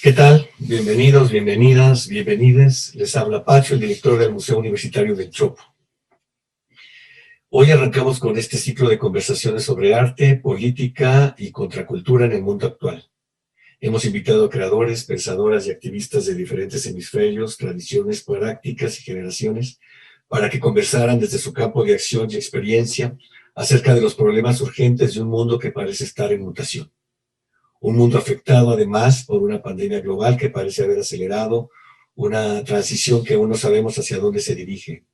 ¿Qué tal? Bienvenidos, bienvenidas, bienvenides. Les habla Pacho, el director del Museo Universitario del Chopo. Hoy arrancamos con este ciclo de conversaciones sobre arte, política y contracultura en el mundo actual. Hemos invitado a creadores, pensadoras y activistas de diferentes hemisferios, tradiciones, prácticas y generaciones para que conversaran desde su campo de acción y experiencia acerca de los problemas urgentes de un mundo que parece estar en mutación. Un mundo afectado además por una pandemia global que parece haber acelerado una transición que aún no sabemos hacia dónde se dirige.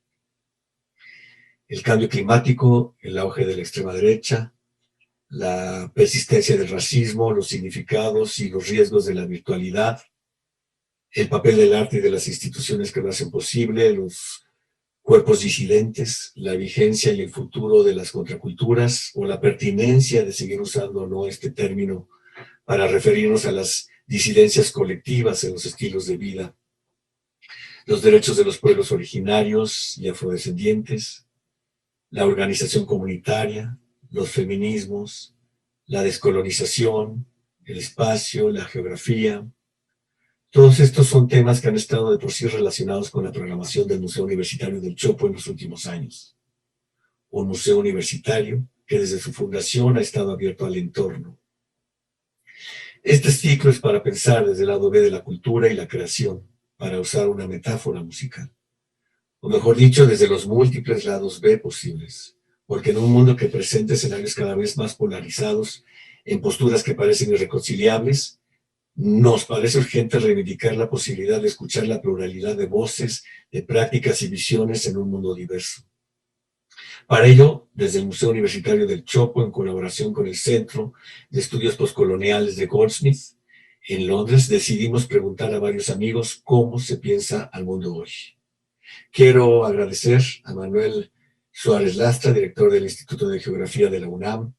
El cambio climático, el auge de la extrema derecha, la persistencia del racismo, los significados y los riesgos de la virtualidad, el papel del arte y de las instituciones que lo hacen posible, los cuerpos disidentes, la vigencia y el futuro de las contraculturas o la pertinencia de seguir usando o no este término para referirnos a las disidencias colectivas en los estilos de vida, los derechos de los pueblos originarios y afrodescendientes, la organización comunitaria, los feminismos, la descolonización, el espacio, la geografía. Todos estos son temas que han estado de por sí relacionados con la programación del Museo Universitario del Chopo en los últimos años. Un museo universitario que desde su fundación ha estado abierto al entorno. Este ciclo es para pensar desde el lado B de la cultura y la creación, para usar una metáfora musical. O mejor dicho, desde los múltiples lados B posibles. Porque en un mundo que presenta escenarios cada vez más polarizados, en posturas que parecen irreconciliables, nos parece urgente reivindicar la posibilidad de escuchar la pluralidad de voces, de prácticas y visiones en un mundo diverso. Para ello, desde el Museo Universitario del Chopo, en colaboración con el Centro de Estudios Postcoloniales de Goldsmith, en Londres, decidimos preguntar a varios amigos cómo se piensa al mundo hoy. Quiero agradecer a Manuel Suárez Lastra, director del Instituto de Geografía de la UNAM,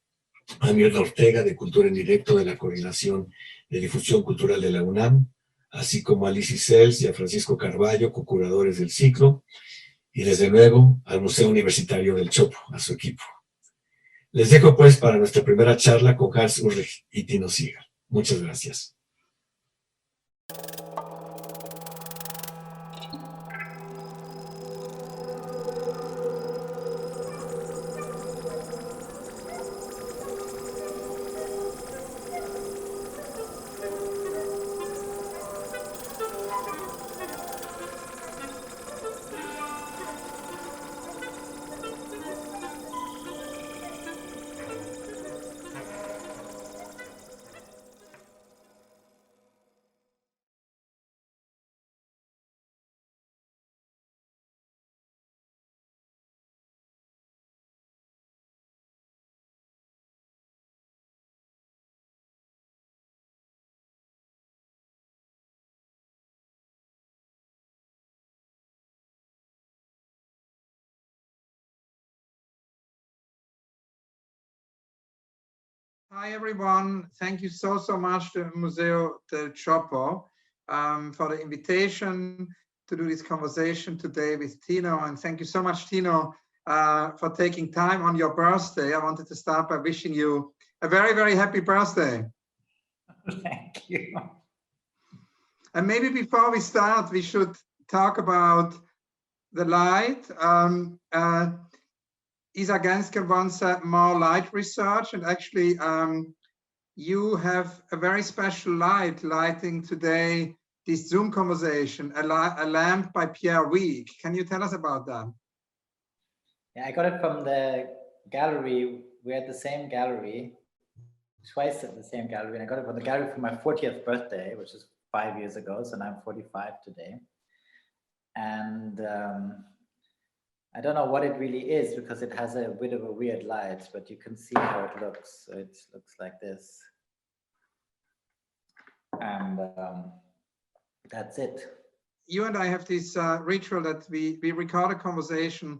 a Mirna Ortega, de Cultura en Directo de la Coordinación de Difusión Cultural de la UNAM, así como a Lizy Sells y a Francisco Carballo, co-curadores del Ciclo, y desde luego al Museo Universitario del Chopo, a su equipo. Les dejo pues para nuestra primera charla con Hans Ulrich y Tino Sehgal. Muchas gracias. Hi, everyone. Thank you so much to Museo del Chopo for the invitation to do this conversation today with Tino. And thank you so much, Tino, for taking time on your birthday. I wanted to start by wishing you a very, very happy birthday. Thank you. And maybe before we start, we should talk about the light. Isa Genske once said more light research, and actually you have a very special light lighting today this Zoom conversation, a lamp by Pierre Week. Can you tell us about that? Yeah, I got it from the gallery. We're at the same gallery, twice at the same gallery, and I got it from the gallery for my 40th birthday, which is 5 years ago, so now I'm 45 today. And I don't know what it really is because it has a bit of a weird light, but you can see how it looks. So it looks like this. And that's it. You and I have this ritual that we record a conversation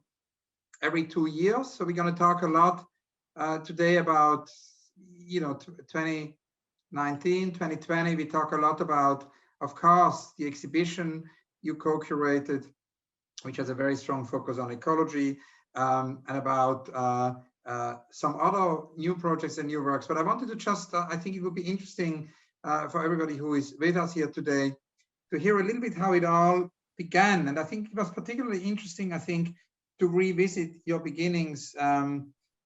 every 2 years. So we're going to talk a lot today about, 2019, 2020. We talk a lot about, of course, the exhibition you co-curated, which has a very strong focus on ecology, and about some other new projects and new works. But I wanted to just, I think it would be interesting for everybody who is with us here today to hear a little bit how it all began. And I think it was particularly interesting, I think, to revisit your beginnings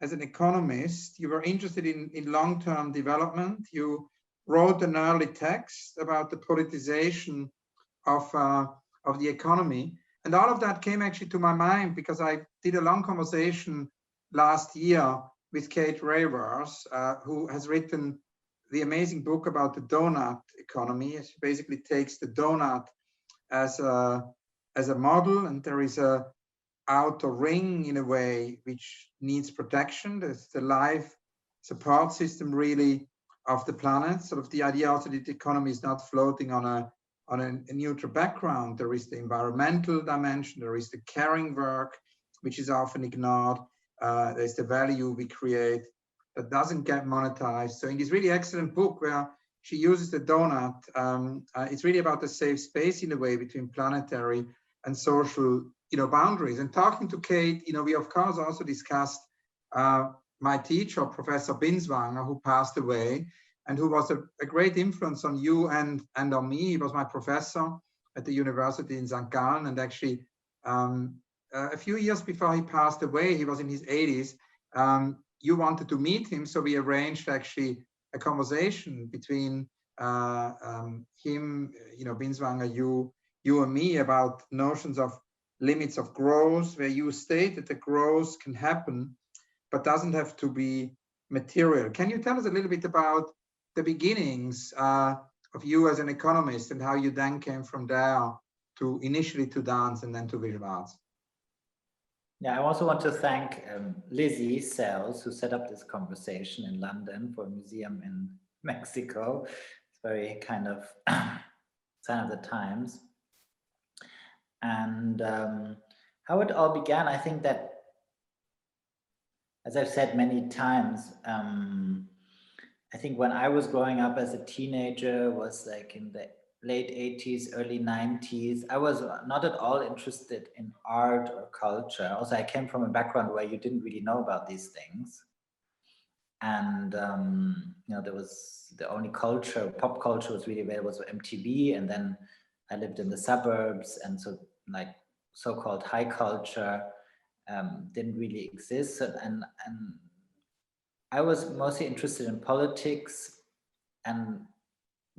as an economist. You were interested in long-term development. You wrote an early text about the politicization of the economy. And all of that came actually to my mind because I did a long conversation last year with Kate Raworth, who has written the amazing book about the donut economy. She basically takes the donut as a model, and there is a outer ring in a way which needs protection. There's the life support system really of the planet. Sort of the idea also that the economy is not floating on a neutral background. There is the environmental dimension, there is the caring work, which is often ignored. There's the value we create that doesn't get monetized. So in this really excellent book where she uses the donut, it's really about the safe space in a way between planetary and social boundaries. And talking to Kate, we of course also discussed my teacher, Professor Binswanger, who passed away, and who was a great influence on you and on me. He was my professor at the university in St. Gallen, and actually a few years before he passed away, he was in his 80s, you wanted to meet him, so we arranged actually a conversation between him, Binswanger, you and me, about notions of limits of growth, where you state that the growth can happen, but doesn't have to be material. Can you tell us a little bit about the beginnings of you as an economist and how you then came from there to initially to dance and then to visual arts? Yeah, I also want to thank Lizzie Sells, who set up this conversation in London for a museum in Mexico. It's very kind of sign of the times. And how it all began, I think that, as I've said many times, I think when I was growing up as a teenager, was like in the late 80s, early 90s, I was not at all interested in art or culture. Also, I came from a background where you didn't really know about these things. And, there was the only culture, pop culture was really available, so MTV. And then I lived in the suburbs. And so like so-called high culture didn't really exist. And I was mostly interested in politics, and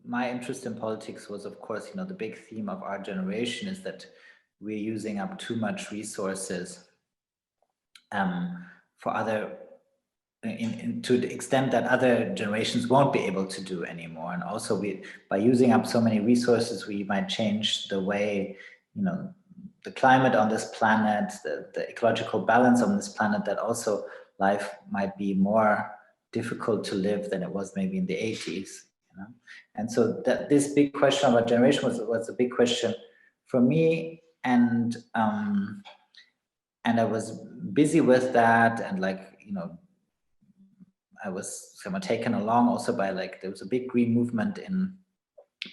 my interest in politics was, of course, the big theme of our generation is that we're using up too much resources for other, to the extent that other generations won't be able to do anymore. And also by using up so many resources, we might change the way, the climate on this planet, the ecological balance on this planet, that also life might be more difficult to live than it was maybe in the 80s. And so this big question of our generation was a big question for me, and I was busy with that, and I was somewhat taken along also by there was a big green movement in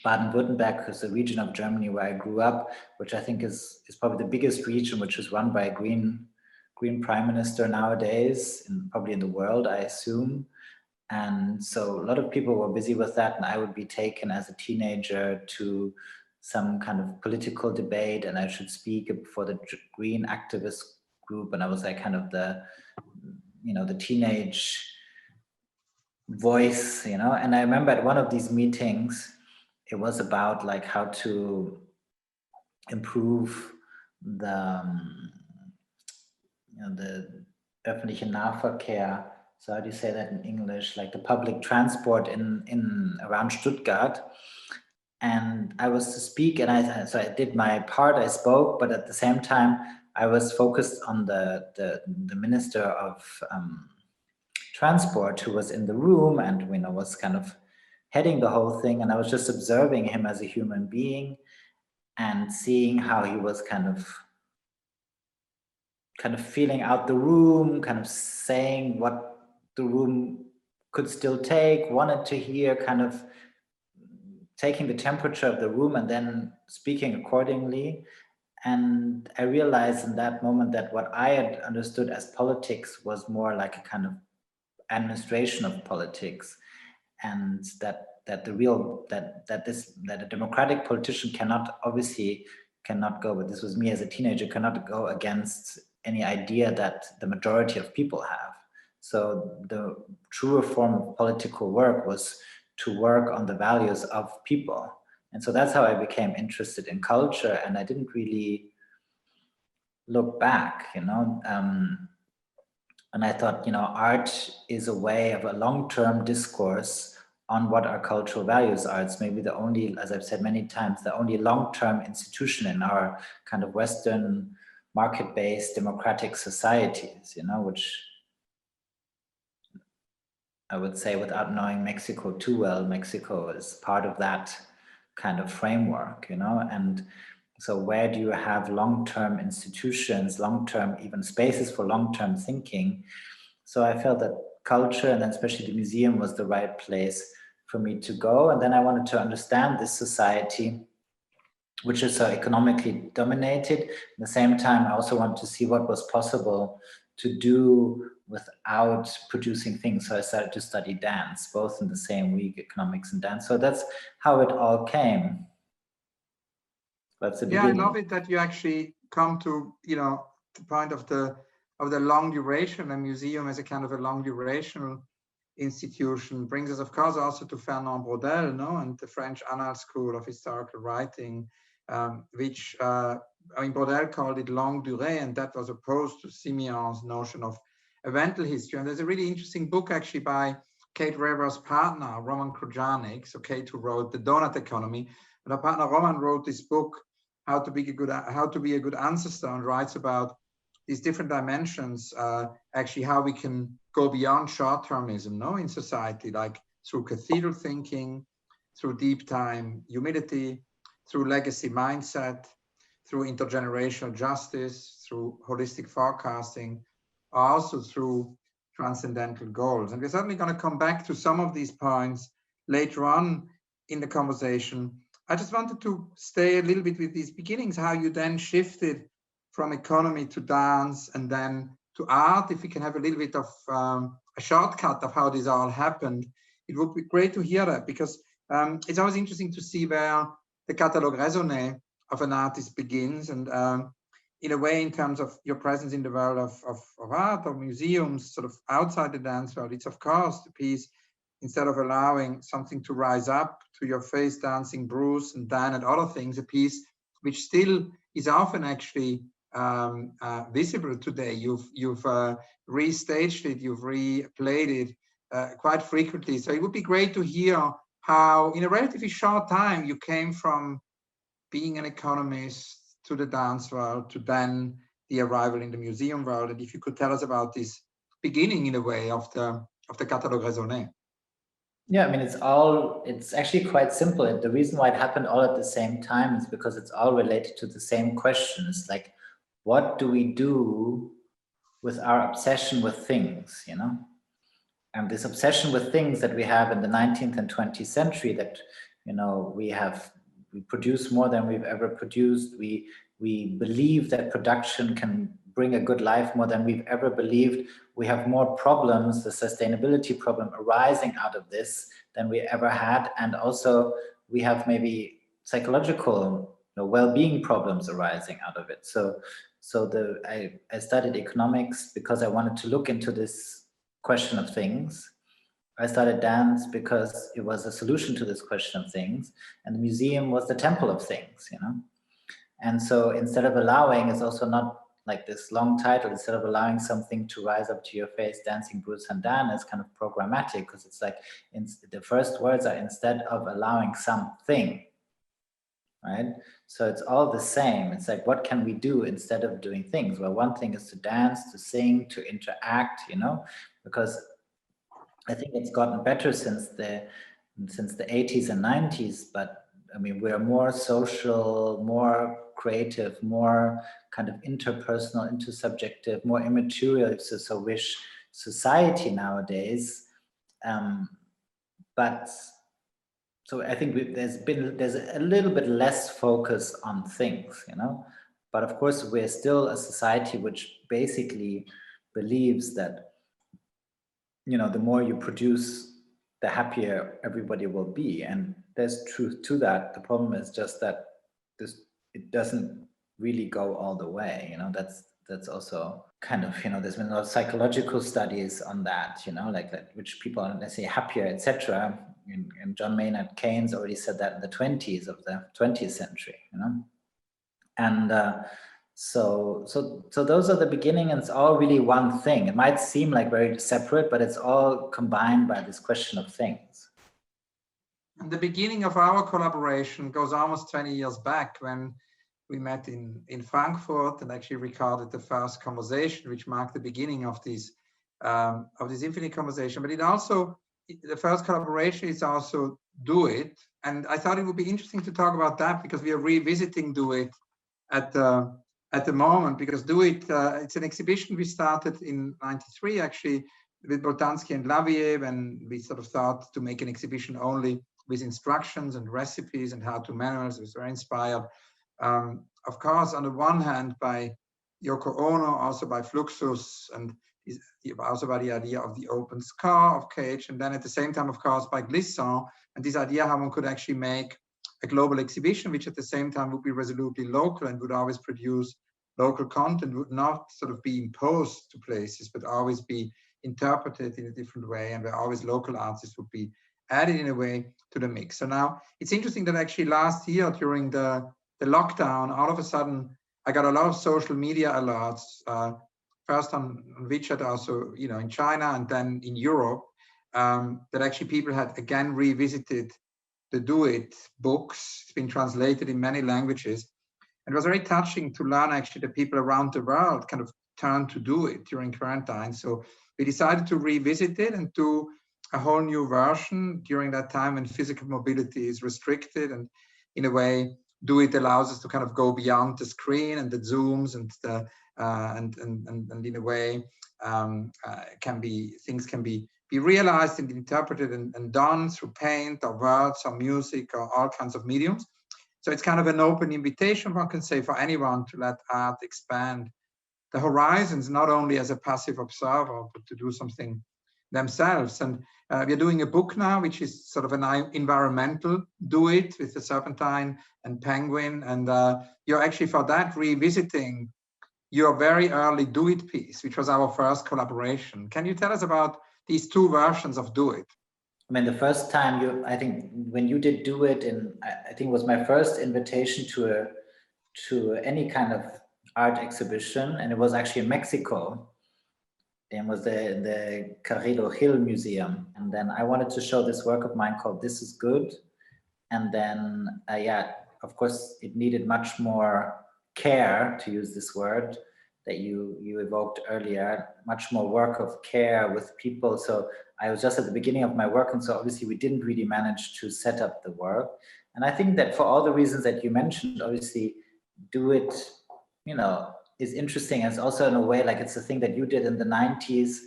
Baden-Württemberg, which is a region of Germany where I grew up, which I think is probably the biggest region which is run by a green prime minister nowadays, probably in the world, I assume. And so a lot of people were busy with that, and I would be taken as a teenager to some kind of political debate, and I should speak for the green activist group, and I was like kind of the teenage voice, and I remember at one of these meetings, it was about how to improve the öffentliche Nahverkehr. So how do you say that in English? Like the public transport in around Stuttgart. And I was to speak, and so I did my part, I spoke, but at the same time, I was focused on the Minister of Transport, who was in the room and was kind of heading the whole thing. And I was just observing him as a human being. and seeing how he was kind of feeling out the room, kind of saying what the room could still take, wanted to hear, kind of taking the temperature of the room and then speaking accordingly. And I realized in that moment that what I had understood as politics was more like a kind of administration of politics, and that a democratic politician cannot go, but this was me as a teenager, cannot go against any idea that the majority of people have. So the truer form of political work was to work on the values of people. And so that's how I became interested in culture, and I didn't really look back, you know. And I thought, you know, art is a way of a long-term discourse on what our cultural values are. It's maybe the only, as I've said many times, the only long-term institution in our kind of Western market-based democratic societies, you know, which I would say, without knowing Mexico too well, Mexico is part of that kind of framework, you know. And so where do you have long-term institutions, long-term even spaces for long-term thinking? So I felt that culture, and then especially the museum, was the right place for me to go. And then I wanted to understand this society, which is so economically dominated. At the same time, I also wanted to see what was possible to do without producing things. So I started to study dance, both in the same week, economics and dance. So that's how it all came. That's the beginning. I love it that you actually come to, you know, the point of the long duration. A museum as a kind of a long duration institution brings us, of course, also to Fernand Braudel, no, and the French Annales School of Historical Writing, which I mean, Braudel called it longue durée, and that was opposed to Simeon's notion of evental history. And there's a really interesting book actually by Kate Raver's partner, Roman Krujanic. So Kate, who wrote The Donut Economy, and her partner Roman wrote this book, How to Be a Good Ancestor, and writes about these different dimensions, actually how we can go beyond short-termism, no, in society, like through cathedral thinking, through deep time humility, through legacy mindset, through intergenerational justice, through holistic forecasting, also through transcendental goals. And we're certainly going to come back to some of these points later on in the conversation. I just wanted to stay a little bit with these beginnings, how you then shifted from economy to dance and then to art. If we can have a little bit of a shortcut of how this all happened, it would be great to hear that, because it's always interesting to see where the catalogue raisonné of an artist begins. And in a way, in terms of your presence in the world of art or museums, sort of outside the dance world, it's of course the piece, instead of allowing something to rise up to your face, dancing Bruce and Dan and other things, a piece which still is often actually visible today. You've restaged it, you've replayed it quite frequently. So it would be great to hear how, in a relatively short time, you came from being an economist to the dance world to then the arrival in the museum world. And if you could tell us about this beginning, in a way, of the catalogue raisonné. Yeah, I mean, it's actually quite simple. The reason why it happened all at the same time is because it's all related to the same questions. Like, what do we do with our obsession with things, you know? And this obsession with things that we have in the 19th and 20th century, that, you know, we produce more than we've ever produced. We believe that production can bring a good life more than we've ever believed. We have more problems, the sustainability problem arising out of this, than we ever had. And also we have maybe psychological, you know, well-being problems arising out of it. So I studied economics because I wanted to look into this question of things. I started dance because it was a solution to this question of things, and the museum was the temple of things, you know. And so instead of allowing, it's also not like this long title, instead of allowing something to rise up to your face, dancing Bruce and Dan, is kind of programmatic, because it's like the first words are instead of allowing something, right? So it's all the same. It's like, what can we do instead of doing things? Well, one thing is to dance, to sing, to interact, you know, because I think it's gotten better since the 80s and 90s, but I mean, we're more social, more creative, more kind of interpersonal, intersubjective, more immaterial, if so wish, society nowadays. But so I think there's a little bit less focus on things, you know. But of course, we're still a society which basically believes that, you know, the more you produce, the happier everybody will be. And there's truth to that. The problem is just that it doesn't really go all the way, you know. That's also kind of, you know, there's been a lot of psychological studies on that, you know, like that, which people are, let's say, happier, etc. And John Maynard Keynes already said that in the 20s of the 20th century, you know. And so those are the beginning, and it's all really one thing. It might seem like very separate, but it's all combined by this question of things. And the beginning of our collaboration goes almost 20 years back, when we met in Frankfurt and actually recorded the first conversation, which marked the beginning of this infinite conversation. But it also, the first collaboration is also Do It. And I thought it would be interesting to talk about that, because we are revisiting Do It at the moment, because Do It, it's an exhibition we started in '93, actually, with Boltanski and Lavier, when we sort of thought to make an exhibition only with instructions and recipes and how to manuals. It was very inspired, of course, on the one hand by Yoko Ono, also by Fluxus, and also by the idea of the open scar of Cage, and then at the same time, of course, by Glissant, and this idea how one could actually make a global exhibition, which at the same time would be resolutely local and would always produce local content, would not sort of be imposed to places, but always be interpreted in a different way, and where always local artists would be added in a way to the mix. So now it's interesting that actually last year during the lockdown, all of a sudden, I got a lot of social media alerts, first on WeChat, also, you know, in China, and then in Europe, that actually people had again revisited the Do It books. It's been translated in many languages. And it was very touching to learn actually that people around the world kind of turned to Do It during quarantine. So we decided to revisit it and do a whole new version during that time when physical mobility is restricted. And in a way, Do It allows us to kind of go beyond the screen and the Zooms and the and in a way things can be realized and interpreted and done through paint or words or music or all kinds of mediums. So it's kind of an open invitation, one can say, for anyone to let art expand the horizons, not only as a passive observer, but to do something themselves. And we're doing a book now, which is sort of an environmental Do It with the serpentine and penguin. And you're actually, for that, revisiting your very early Do It piece, which was our first collaboration. Can you tell us about these two versions of Do It? I mean, the first time I think when you did Do It, I think it was my first invitation to any kind of art exhibition, and it was actually in Mexico. It was the Carrillo Hill Museum, and then I wanted to show this work of mine called This Is Good, and then yeah, of course, it needed much more care, to use this word that you evoked earlier, much more work of care with people. So I was just at the beginning of my work, and so obviously we didn't really manage to set up the work. And I think that for all the reasons that you mentioned, obviously Do It, you know, is interesting. It's also in a way like it's a thing that you did in the 90s,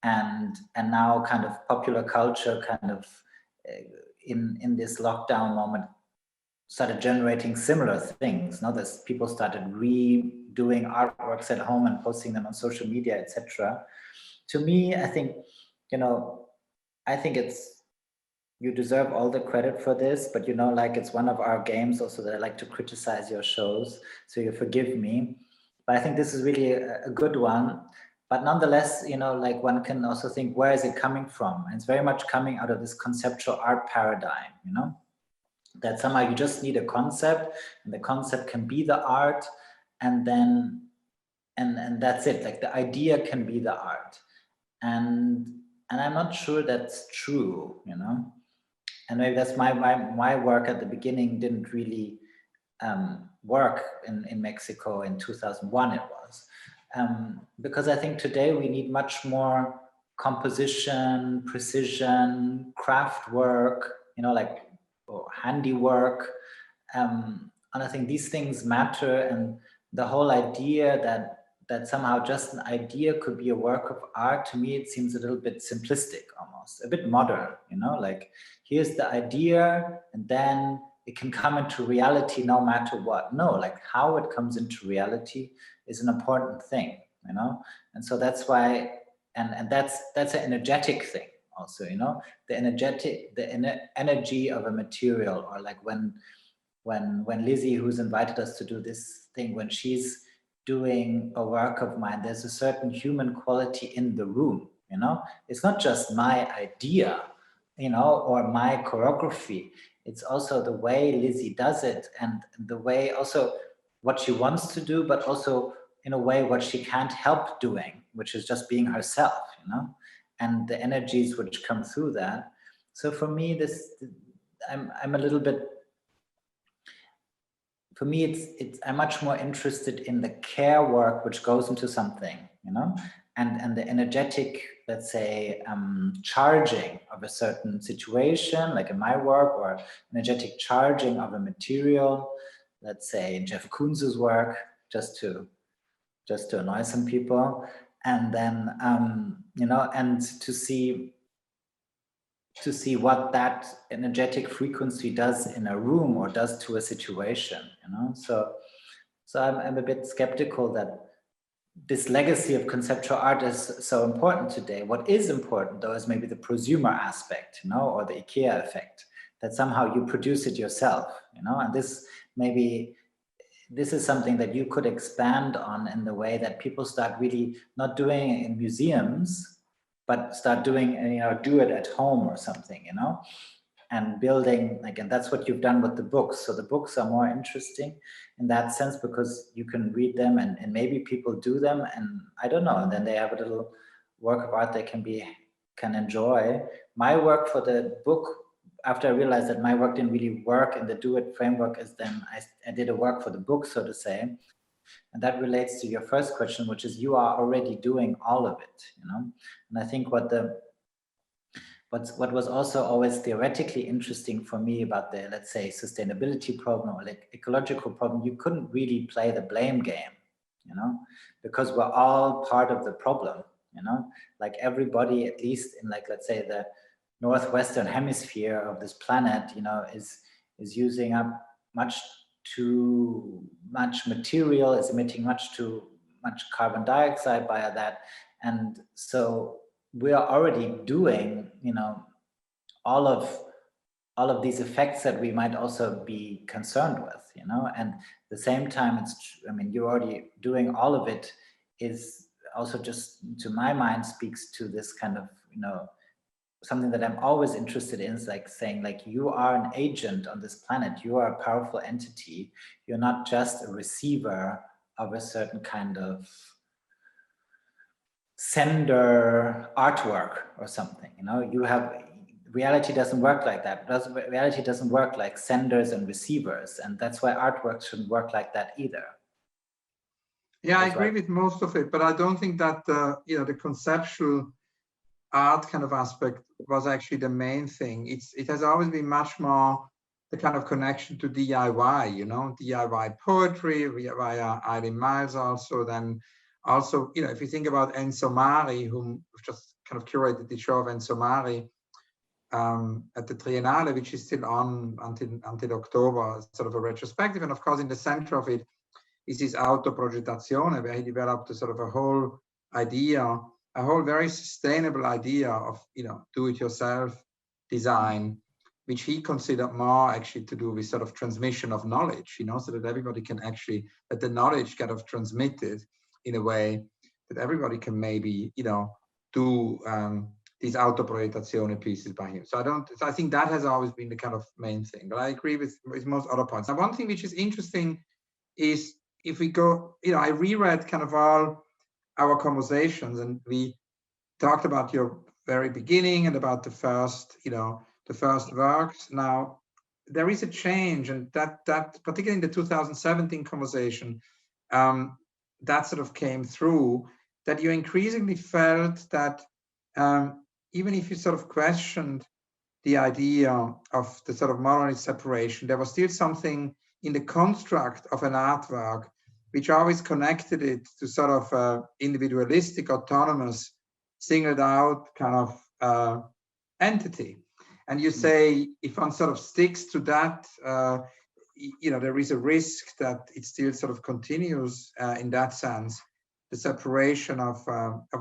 and now kind of popular culture kind of in this lockdown moment started generating similar things. Now that people started redoing artworks at home and posting them on social media, etc. To me, I think, you know, I think it's, you deserve all the credit for this, but you know, like it's one of our games also that I like to criticize your shows, so you forgive me. But I think this is really a good one. But nonetheless, you know, like one can also think, where is it coming from? And it's very much coming out of this conceptual art paradigm, you know, that somehow you just need a concept, and the concept can be the art, and then and that's it. Like the idea can be the art, and I'm not sure that's true, you know. And maybe that's my work at the beginning didn't really work in Mexico in 2001. It was because I think today we need much more composition, precision, craft work, you know, like or handiwork. And I think these things matter, and the whole idea that somehow just an idea could be a work of art, to me it seems a little bit simplistic, almost a bit modern, you know, like here's the idea and then it can come into reality no matter what. No, like how it comes into reality is an important thing, you know. And so that's why, and that's an energetic thing also, you know, the energy of a material, or like when Lizzie, who's invited us to do this thing, when she's doing a work of mine, there's a certain human quality in the room, you know. It's not just my idea, you know, or my choreography. It's also the way Lizzie does it, and the way also what she wants to do, but also in a way what she can't help doing, which is just being herself, you know, and the energies which come through that. So for me, I'm a little bit, for me, I'm much more interested in the care work which goes into something, you know, and the energetic, let's say, charging of a certain situation, like in my work, or energetic charging of a material, let's say in Jeff Koons's work, just to annoy some people, and then you know, and to see what that energetic frequency does in a room or does to a situation, you know. So I'm a bit skeptical that this legacy of conceptual art is so important today. What is important though is maybe the prosumer aspect, you know, or the IKEA effect, that somehow you produce it yourself, you know. And this is something that you could expand on in the way that people start really not doing it in museums, but start doing, you know, do it at home or something, you know, and building, like, and that's what you've done with the books. So the books are more interesting in that sense because you can read them and maybe people do them, and I don't know, and then they have a little work of art they can enjoy. My work for the book, after I realized that my work didn't really work in the do it framework, is then I did a work for the book, so to say. And that relates to your first question, which is you are already doing all of it, you know. And I think what was also always theoretically interesting for me about the, let's say, sustainability problem or like ecological problem, you couldn't really play the blame game, you know, because we're all part of the problem, you know, like everybody, at least in, like, let's say the northwestern hemisphere of this planet, you know, is using up much too much material, is emitting much too much carbon dioxide via that. And so we are already doing, you know, all of these effects that we might also be concerned with, you know. And at the same time, I mean, you're already doing all of it, is also just, to my mind, speaks to this kind of, you know, something that I'm always interested in, is like saying, like, you are an agent on this planet, you are a powerful entity, you're not just a receiver of a certain kind of sender artwork or something, you know. You have, reality doesn't work like that. Reality doesn't work like senders and receivers, and that's why artwork shouldn't work like that either. Yeah, I agree with most of it, but I don't think that you know, the conceptual art kind of aspect was actually the main thing. It has always been much more the kind of connection to DIY, you know, DIY poetry via Eileen Miles also. Then also, you know, if you think about Enzo Mari, whom just kind of curated the show of Enzo Mari at the Triennale, which is still on until October, sort of a retrospective. And of course, in the center of it is this autoprogettazione, where he developed a sort of a whole idea, a whole very sustainable idea of, you know, do-it-yourself design, which he considered more actually to do with sort of transmission of knowledge, you know, so that everybody can actually, that the knowledge kind of transmitted in a way that everybody can maybe, you know, do these autoprogettazione pieces by him. So I think that has always been the kind of main thing, but I agree with most other points. Now, one thing which is interesting is, if we go, you know, I reread kind of all our conversations, and we talked about your very beginning and about the first, you know, the first works. Now, there is a change, and that particularly in the 2017 conversation, that sort of came through, that you increasingly felt that even if you sort of questioned the idea of the sort of modernist separation, there was still something in the construct of an artwork which always connected it to sort of individualistic, autonomous, singled out kind of entity. And you say, if one sort of sticks to that, you know, there is a risk that it still sort of continues in that sense, the separation of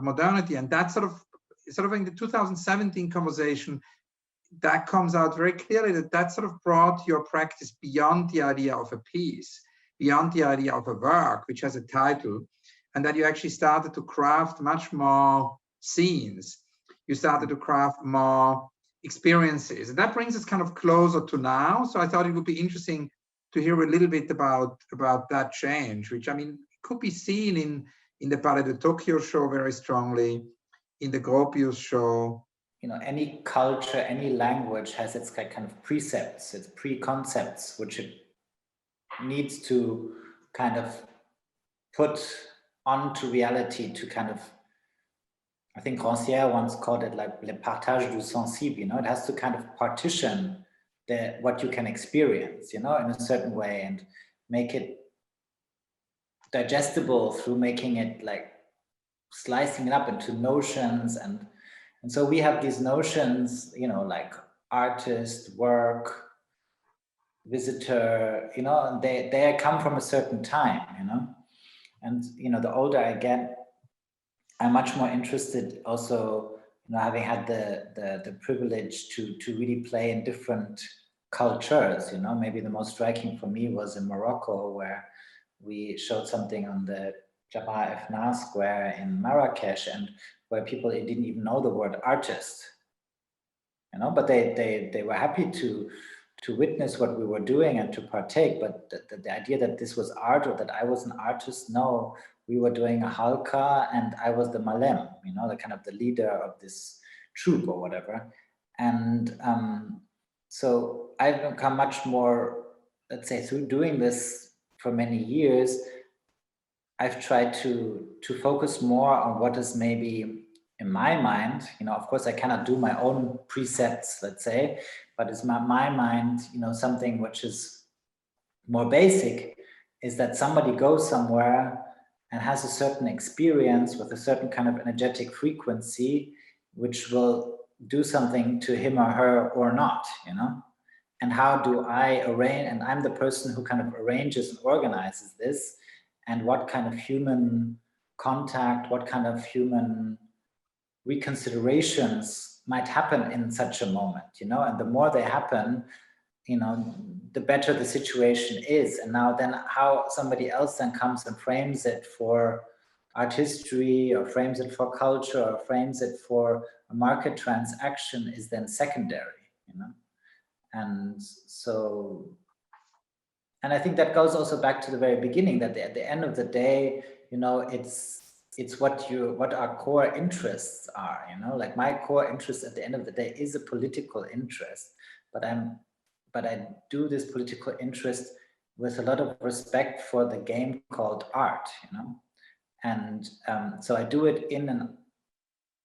modernity. And that sort of in the 2017 conversation, that comes out very clearly, that sort of brought your practice beyond the idea of a piece, beyond the idea of a work, which has a title, and that you actually started to craft much more scenes. You started to craft more experiences. And that brings us kind of closer to now. So I thought it would be interesting to hear a little bit about that change, which, I mean, could be seen in the Palais de Tokyo show very strongly, in the Gropius show. You know, any culture, any language has its kind of precepts, its preconcepts, which it needs to kind of put onto reality to kind of, I think Rancière once called it like le partage du sensible, you know, it has to kind of partition what you can experience, you know, in a certain way and make it digestible through making it like slicing it up into notions. And so we have these notions, you know, like artist, work, visitor, you know, and they come from a certain time, you know. And, you know, the older I get, I'm much more interested also, you know, having had the privilege to really play in different cultures, you know. Maybe the most striking for me was in Morocco, where we showed something on the Jabal Efna Square in Marrakesh, and where people didn't even know the word artist, you know, but they were happy to witness what we were doing and to partake. But the idea that this was art or that I was an artist, no, we were doing a halka and I was the malem, you know, the kind of the leader of this troupe or whatever. And so I've become much more, let's say, through doing this for many years, I've tried to focus more on what is maybe in my mind, you know, of course I cannot do my own precepts, let's say, but it's my mind, you know, something which is more basic is that somebody goes somewhere and has a certain experience with a certain kind of energetic frequency, which will do something to him or her or not, you know. And how do I arrange, and I'm the person who kind of arranges and organizes this, and what kind of human contact, what kind of human reconsiderations might happen in such a moment, you know, and the more they happen, you know, the better the situation is. And now then how somebody else then comes and frames it for art history or frames it for culture or frames it for a market transaction is then secondary, you know. And so, and I think that goes also back to the very beginning, that at the end of the day, you know, it's what our core interests are, you know, like my core interest at the end of the day is a political interest, but I do this political interest with a lot of respect for the game called art, you know. And so I do it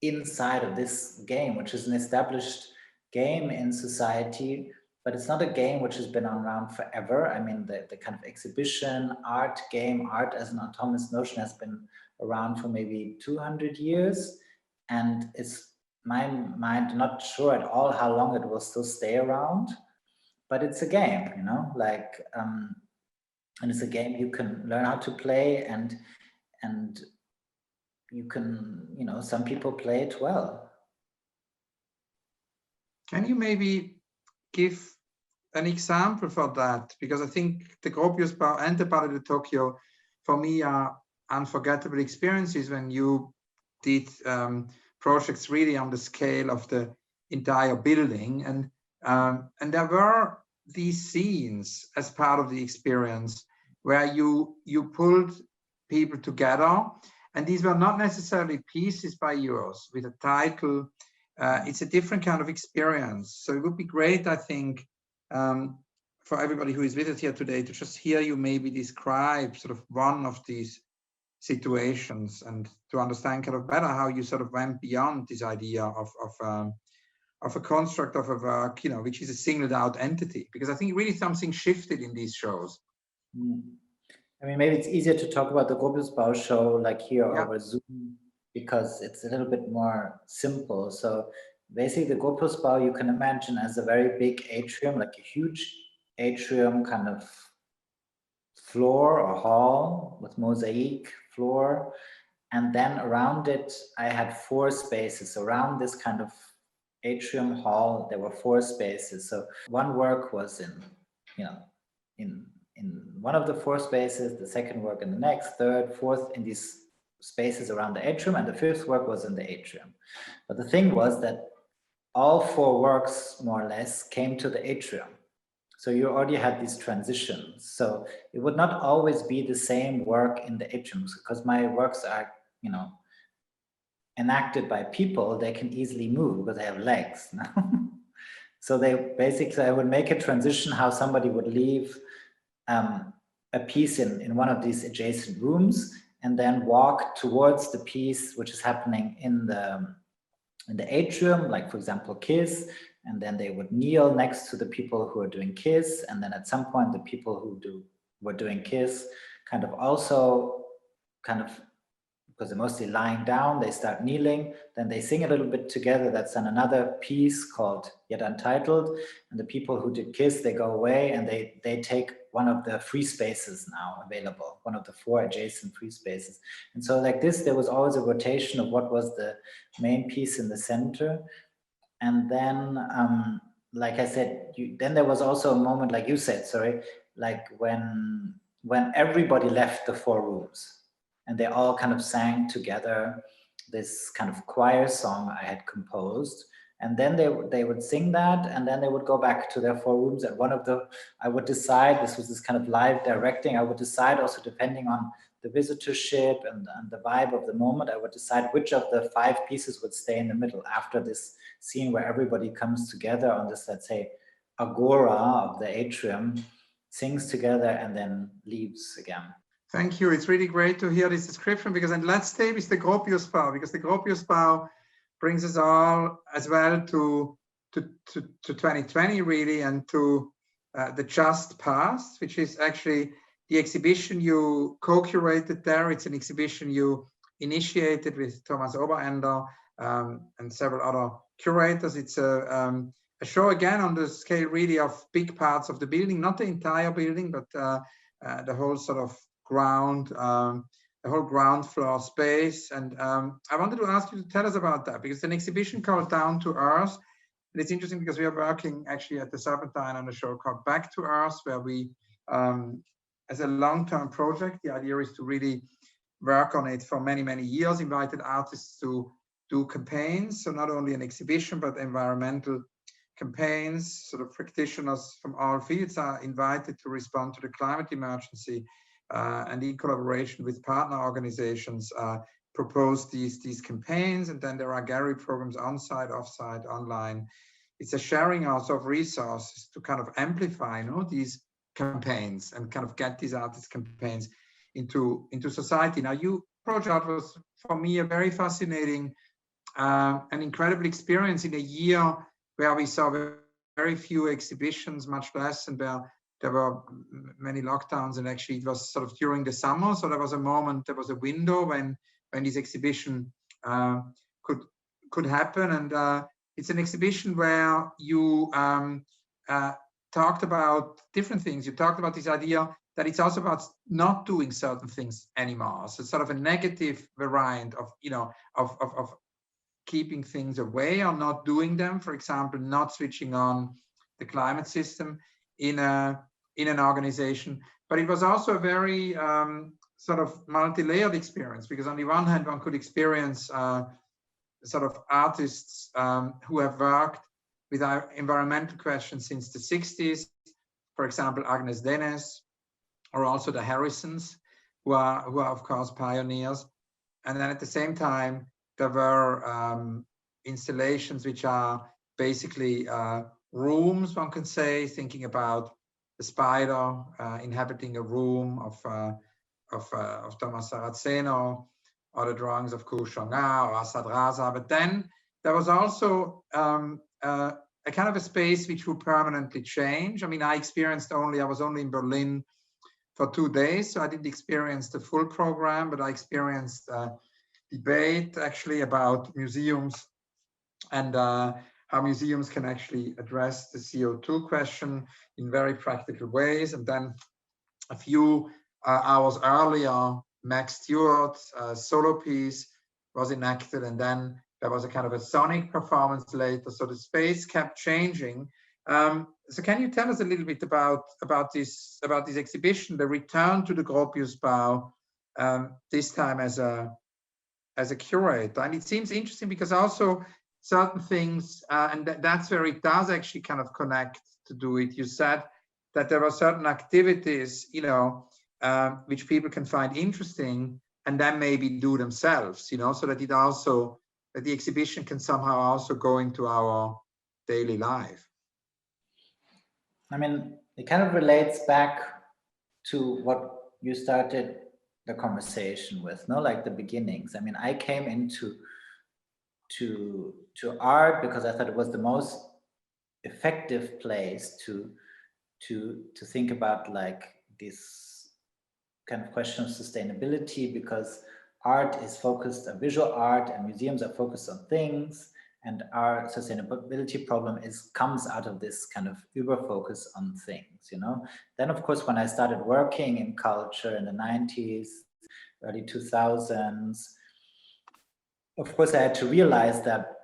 inside of this game, which is an established game in society, but it's not a game which has been around forever. I mean, the kind of exhibition, art, game, art as an autonomous notion has been around for maybe 200 years. And it's my mind not sure at all how long it will still stay around, but it's a game, you know, like, and it's a game you can learn how to play, and you can, you know, some people play it well. Can you maybe give an example for that? Because I think the Gropius and the Palais de Tokyo, for me, are unforgettable experiences when you did projects really on the scale of the entire building. And there were these scenes as part of the experience where you pulled people together, and these were not necessarily pieces by yours with a title. It's a different kind of experience. So it would be great, I think, for everybody who is with us here today to just hear you maybe describe sort of one of these situations and to understand kind of better how you sort of went beyond this idea of a construct of a work, you know, which is a singled out entity, because I think really something shifted in these shows. I mean, maybe it's easier to talk about the Gropiusbau show like here Yeah. over Zoom, because it's a little bit more simple. So basically the Gropiusbau you can imagine as a very big atrium, like a huge atrium kind of floor or hall with mosaic floor. And then around it, I had 4 spaces. Around this kind of atrium hall, there were 4 spaces. So one work was in, you know, in one of the 4 spaces, the second work in the next, third, fourth, in these spaces around the atrium, and the 5th work was in the atrium. But the thing was that all 4 works, more or less, came to the atrium. So you already had these transitions. So it would not always be the same work in the atriums, because my works are, you know, enacted by people. They can easily move because they have legs. So they basically, I would make a transition how somebody would leave a piece in one of these adjacent rooms and then walk towards the piece which is happening in the atrium, like for example, Kiss, and then they would kneel next to the people who are doing Kiss, and then at some point the people who were doing Kiss kind of also because they're mostly lying down, they start kneeling, then they sing a little bit together. That's then another piece called Yet Untitled. And the people who did Kiss, they go away and they take one of the free spaces now available, one of the 4 adjacent free spaces. And so like this, there was always a rotation of what was the main piece in the center. And then, like I said, then there was also a moment, like you said, sorry, like when everybody left the 4 rooms. And they all kind of sang together this kind of choir song I had composed. And then they would sing that, and then they would go back to their 4 rooms. And I would decide, this was this kind of live directing, I would decide also depending on the visitorship and the vibe of the moment, I would decide which of the 5 pieces would stay in the middle after this scene where everybody comes together on this, let's say, agora of the atrium, sings together and then leaves again. Thank you. It's really great to hear this description, because and let's stay with the Gropiusbau, because the Gropiusbau brings us all as well to 2020 really, and to the Just Past, which is actually the exhibition you co-curated there. It's an exhibition you initiated with Thomas Oberender and several other curators. It's a show again on the scale really of big parts of the building, not the entire building, but the whole sort of the whole ground floor space. And I wanted to ask you to tell us about that, because it's an exhibition called Down to Earth. And it's interesting because we are working actually at the Serpentine on a show called Back to Earth, where we, as a long-term project, the idea is to really work on it for many, many years, invited artists to do campaigns. So not only an exhibition, but environmental campaigns. Sort of practitioners from all fields are invited to respond to the climate emergency. And in collaboration with partner organizations, propose these campaigns. And then there are gallery programs on-site, off-site, online. It's a sharing also of resources to kind of amplify, you know, these campaigns and kind of get these artist campaigns into society. Now, your project was for me a very fascinating and incredible experience in a year where we saw very few exhibitions, much less, and where there were many lockdowns, and actually it was sort of during the summer. So there was a moment, there was a window when this exhibition could happen. And it's an exhibition where you talked about different things. You talked about this idea that it's also about not doing certain things anymore. So it's sort of a negative variant of, you know, of keeping things away or not doing them. For example, not switching on the climate system in an organization. But it was also a very sort of multi-layered experience, because on the one hand, one could experience sort of artists who have worked with our environmental questions since the 60s, for example, Agnes Dennis, or also the Harrisons, who are of course pioneers. And then at the same time, there were installations which are basically rooms, one can say, thinking about the spider inhabiting a room of Thomas Saraceno, or the drawings of Ku Shonga or Asad Raza. But then there was also a kind of a space which will permanently change. I mean, I was only in Berlin for 2 days, so I didn't experience the full program, but I experienced debate actually about museums and how museums can actually address the CO2 question in very practical ways. And then a few hours earlier, Max Stewart's solo piece was enacted, and then there was a kind of a sonic performance later. So the space kept changing. So can you tell us a little bit about this exhibition, the return to the Gropiusbau, this time as a curator? And it seems interesting because also certain things, and that's where it does actually kind of connect to do it. You said that there are certain activities, you know, which people can find interesting and then maybe do themselves, you know, so that that the exhibition can somehow also go into our daily life. I mean, it kind of relates back to what you started the conversation with, no, like the beginnings. I mean, I came into art because I thought it was the most effective place to think about like this kind of question of sustainability, because art is focused on visual art and museums are focused on things, and our sustainability problem comes out of this kind of uber focus on things, you know. Then of course, when I started working in culture in the 90s, early 2000s, of course I had to realize that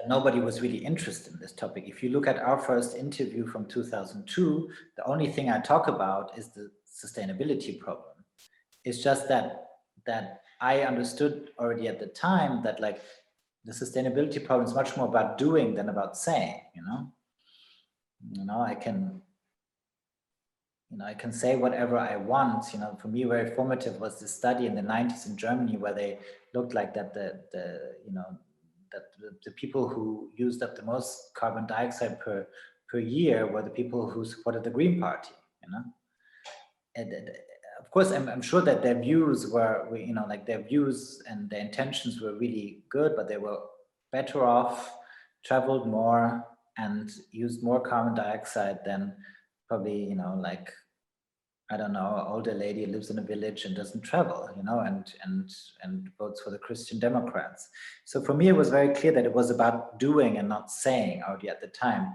nobody was really interested in this topic. If you look at our first interview from 2002, the only thing I talk about is the sustainability problem. It's just that I understood already at the time that like the sustainability problem is much more about doing than about saying, you know, I can say whatever I want, you know. For me, very formative was the study in the 90s in Germany where they looked like that the people who used up the most carbon dioxide per year were the people who supported the Green Party, you know. And of course, I'm sure that their views were, you know, like their views and their intentions were really good, but they were better off, traveled more, and used more carbon dioxide than probably, you know, like, I don't know, an older lady lives in a village and doesn't travel, you know, and votes for the Christian Democrats. So for me, it was very clear that it was about doing and not saying already at the time.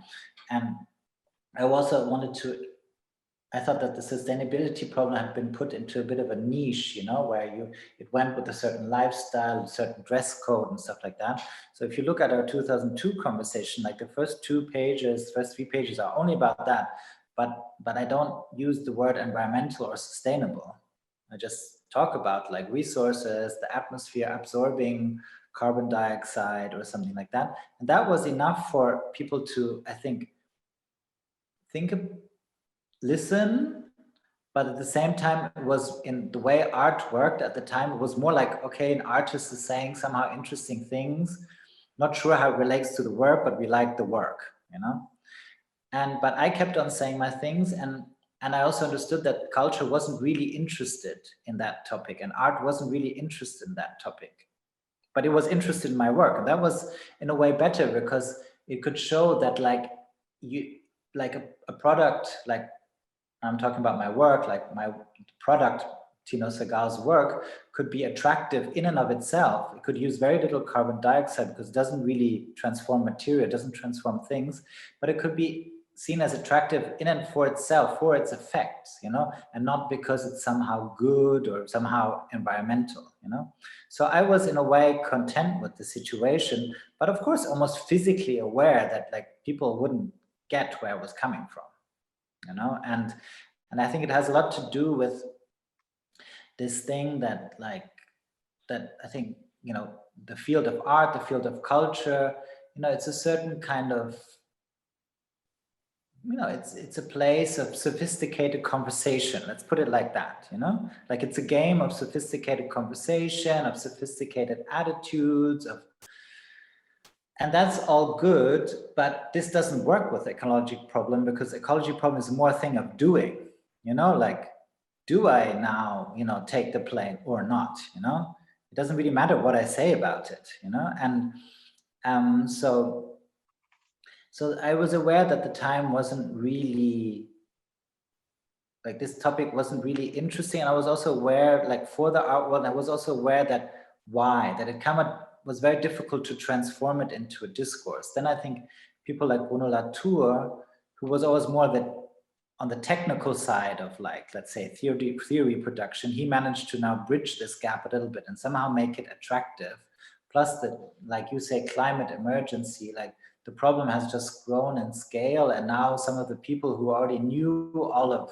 And I also I thought that the sustainability problem had been put into a bit of a niche, you know, where it went with a certain lifestyle, a certain dress code and stuff like that. So if you look at our 2002 conversation, like the first 3 pages are only about that. But I don't use the word environmental or sustainable. I just talk about like resources, the atmosphere absorbing carbon dioxide or something like that. And that was enough for people to, I think listen, but at the same time, it was in the way art worked at the time, it was more like, okay, an artist is saying somehow interesting things, not sure how it relates to the work, but we like the work, you know? But I kept on saying my things, and I also understood that culture wasn't really interested in that topic, and art wasn't really interested in that topic, but it was interested in my work. And that was in a way better, because it could show that like a product, like I'm talking about my work, like my product, Tino Sehgal's work, could be attractive in and of itself. It could use very little carbon dioxide because it doesn't really transform material, it doesn't transform things, but it could be seen as attractive in and for itself, for its effects, you know, and not because it's somehow good or somehow environmental, you know. So I was in a way content with the situation, but of course almost physically aware that like people wouldn't get where I was coming from, you know. And I think it has a lot to do with this thing that I think, you know, the field of art, the field of culture, you know, it's a certain kind of, you know, it's a place of sophisticated conversation. Let's put it like that, you know, like it's a game of sophisticated conversation, of sophisticated attitudes, and that's all good, but this doesn't work with the ecology problem, because ecology problem is more a thing of doing, you know, like, do I now, you know, take the plane or not, you know? It doesn't really matter what I say about it, you know? And so So I was aware that the time wasn't really, like this topic wasn't really interesting. And I was also aware, like for the art world, I was also aware that that it was very difficult to transform it into a discourse. Then I think people like Bruno Latour, who was always more on the technical side of, like, let's say theory production, he managed to now bridge this gap a little bit and somehow make it attractive. Plus the, like you say, climate emergency, like the problem has just grown in scale. And now some of the people who already knew all of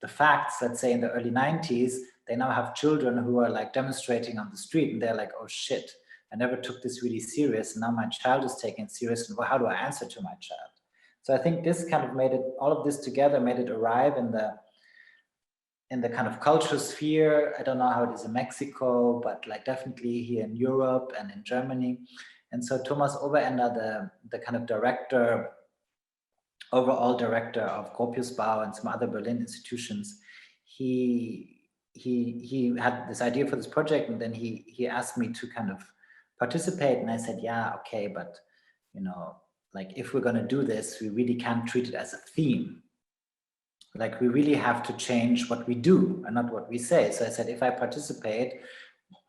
the facts, let's say in the early 90s, they now have children who are like demonstrating on the street and they're like, oh shit, I never took this really serious. And now my child is taken serious. And how do I answer to my child? So I think this kind of made it, all of this together made it arrive in the kind of cultural sphere. I don't know how it is in Mexico, but like definitely here in Europe and in Germany. And so Thomas Oberender, the kind of overall director of Gropiusbau and some other Berlin institutions, he had this idea for this project, and then he asked me to kind of participate, and I said, yeah, okay, but you know, like if we're going to do this, we really can't treat it as a theme. Like we really have to change what we do and not what we say. So I said, if I participate,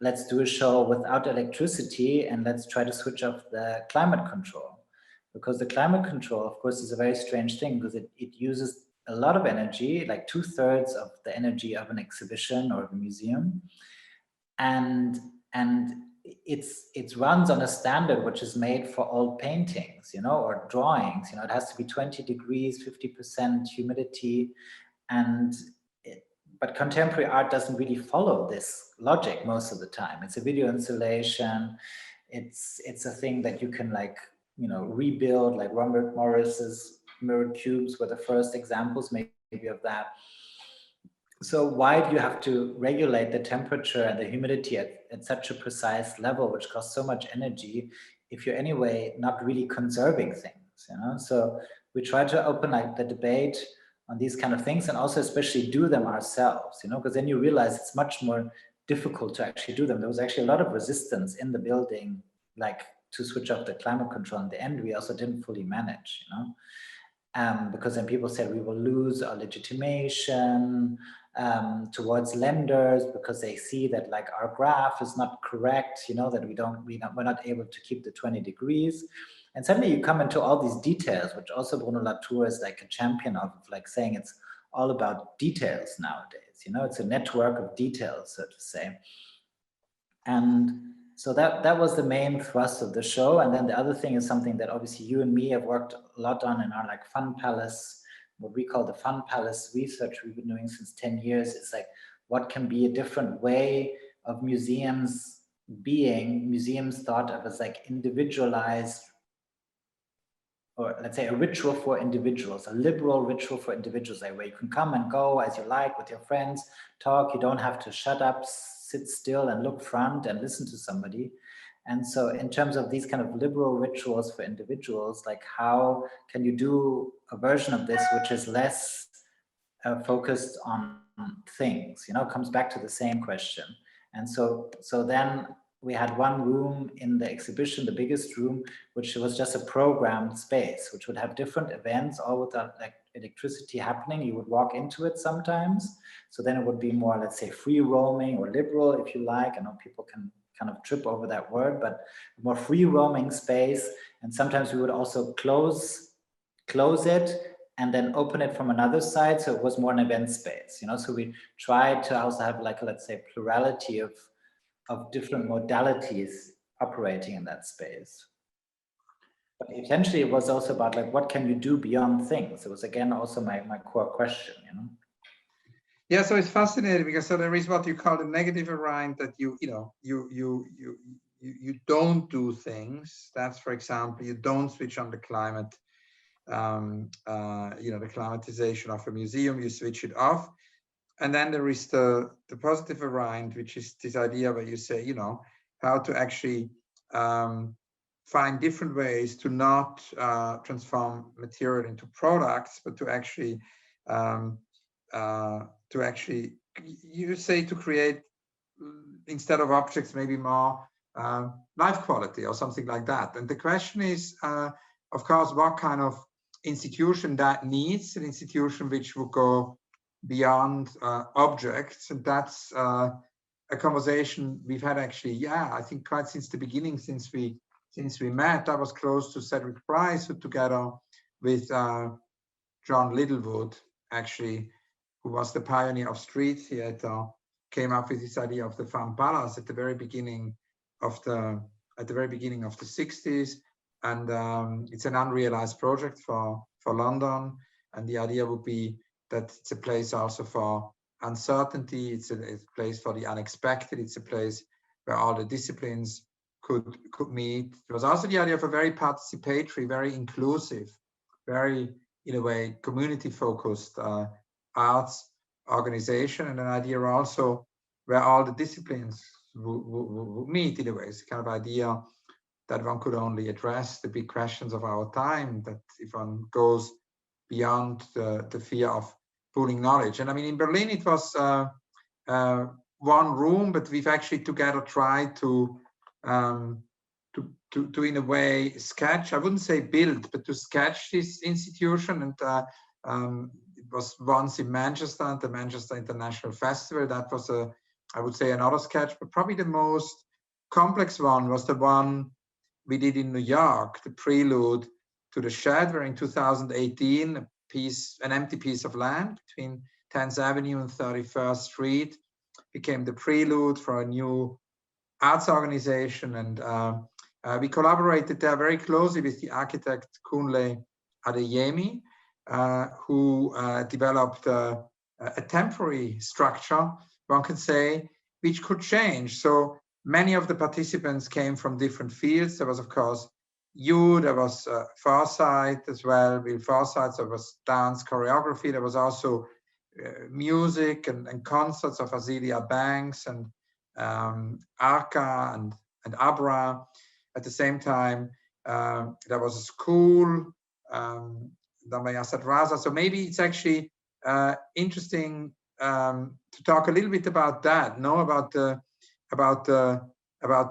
let's do a show without electricity and let's try to switch off the climate control. Because the climate control, of course, is a very strange thing because it uses a lot of energy, like 2/3 of the energy of an exhibition or a museum. And it runs on a standard which is made for old paintings, you know, or drawings. You know, it has to be 20 degrees, 50% humidity, but contemporary art doesn't really follow this logic most of the time. It's a video installation. It's a thing that you can, like, you know, rebuild, like Robert Morris's mirrored cubes were the first examples maybe of that. So why do you have to regulate the temperature and the humidity at such a precise level, which costs so much energy, if you're anyway not really conserving things, you know? So we try to open like the debate on these kind of things, and also especially do them ourselves, you know, because then you realize it's much more difficult to actually do them. There was actually a lot of resistance in the building, like to switch off the climate control. In the end, we also didn't fully manage, you know, because then people said we will lose our legitimation towards lenders because they see that like our graph is not correct, you know, that we're not able to keep the 20 degrees. And suddenly you come into all these details, which also Bruno Latour is like a champion of, like saying it's all about details nowadays, you know, it's a network of details, so to say. And so that was the main thrust of the show. And then the other thing is something that obviously you and me have worked a lot on in our like Fun Palace, what we call the Fun Palace research we've been doing since 10 years. It's like, what can be a different way of museums being, museums thought of as like individualized, or let's say a ritual for individuals, a liberal ritual for individuals, like where you can come and go as you like with your friends, talk, you don't have to shut up, sit still and look front and listen to somebody. And so in terms of these kind of liberal rituals for individuals, like how can you do a version of this which is less focused on things, you know, comes back to the same question. And so then we had one room in the exhibition, the biggest room, which was just a programmed space, which would have different events, all without like electricity happening. You would walk into it sometimes. So then it would be more, let's say, free roaming or liberal, if you like. I know people can kind of trip over that word, but more free roaming space. And sometimes we would also close it and then open it from another side. So it was more an event space, you know. So we tried to also have like, let's say, plurality of different modalities operating in that space. But essentially it was also about like, what can you do beyond things? It was again also my core question, you know. Yeah, so it's fascinating because so there is what you call the negative variant, that you don't do things. That's, for example, you don't switch on the climate, the climatization of a museum, you switch it off. And then there is the positive variant, which is this idea where you say, you know, how to actually find different ways to not transform material into products, but to actually you say to create, instead of objects, maybe more life quality or something like that. And the question is, of course, what kind of institution that needs, an institution which would go beyond objects. And that's a conversation we've had actually, yeah, I think quite since the beginning, since we met. I was close to Cedric Price, who together with John Littlewood, actually, who was the pioneer of street theater, came up with this idea of the Femme Palace at the very beginning of the 60s. And it's an unrealized project for London. And the idea would be that it's a place also for uncertainty. It's a place for the unexpected. It's a place where all the disciplines could meet. There was also the idea of a very participatory, very inclusive, very, in a way, community-focused arts organization, and an idea also where all the disciplines would meet in a way. It's a kind of idea that one could only address the big questions of our time, that if one goes beyond the fear of pooling knowledge. And I mean, in Berlin, it was one room, but we've actually together tried to in a way sketch, I wouldn't say build, but to sketch this institution. And it was once in Manchester, at the Manchester International Festival. That was I would say another sketch, but probably the most complex one was the one we did in New York, the prelude to the Shed, where in 2018, an empty piece of land between 10th Avenue and 31st Street became the prelude for a new arts organization. And we collaborated there very closely with the architect Kunle Adeyemi, who developed a temporary structure, one could say, which could change. So many of the participants came from different fields. There was, of course, there was Foresight as well, Will Foresight, there was dance choreography, there was also music and concerts of Azealia Banks and Arca and Abra. At the same time, there was a school, Damayasat Raza. So maybe it's actually interesting to talk a little bit about that, about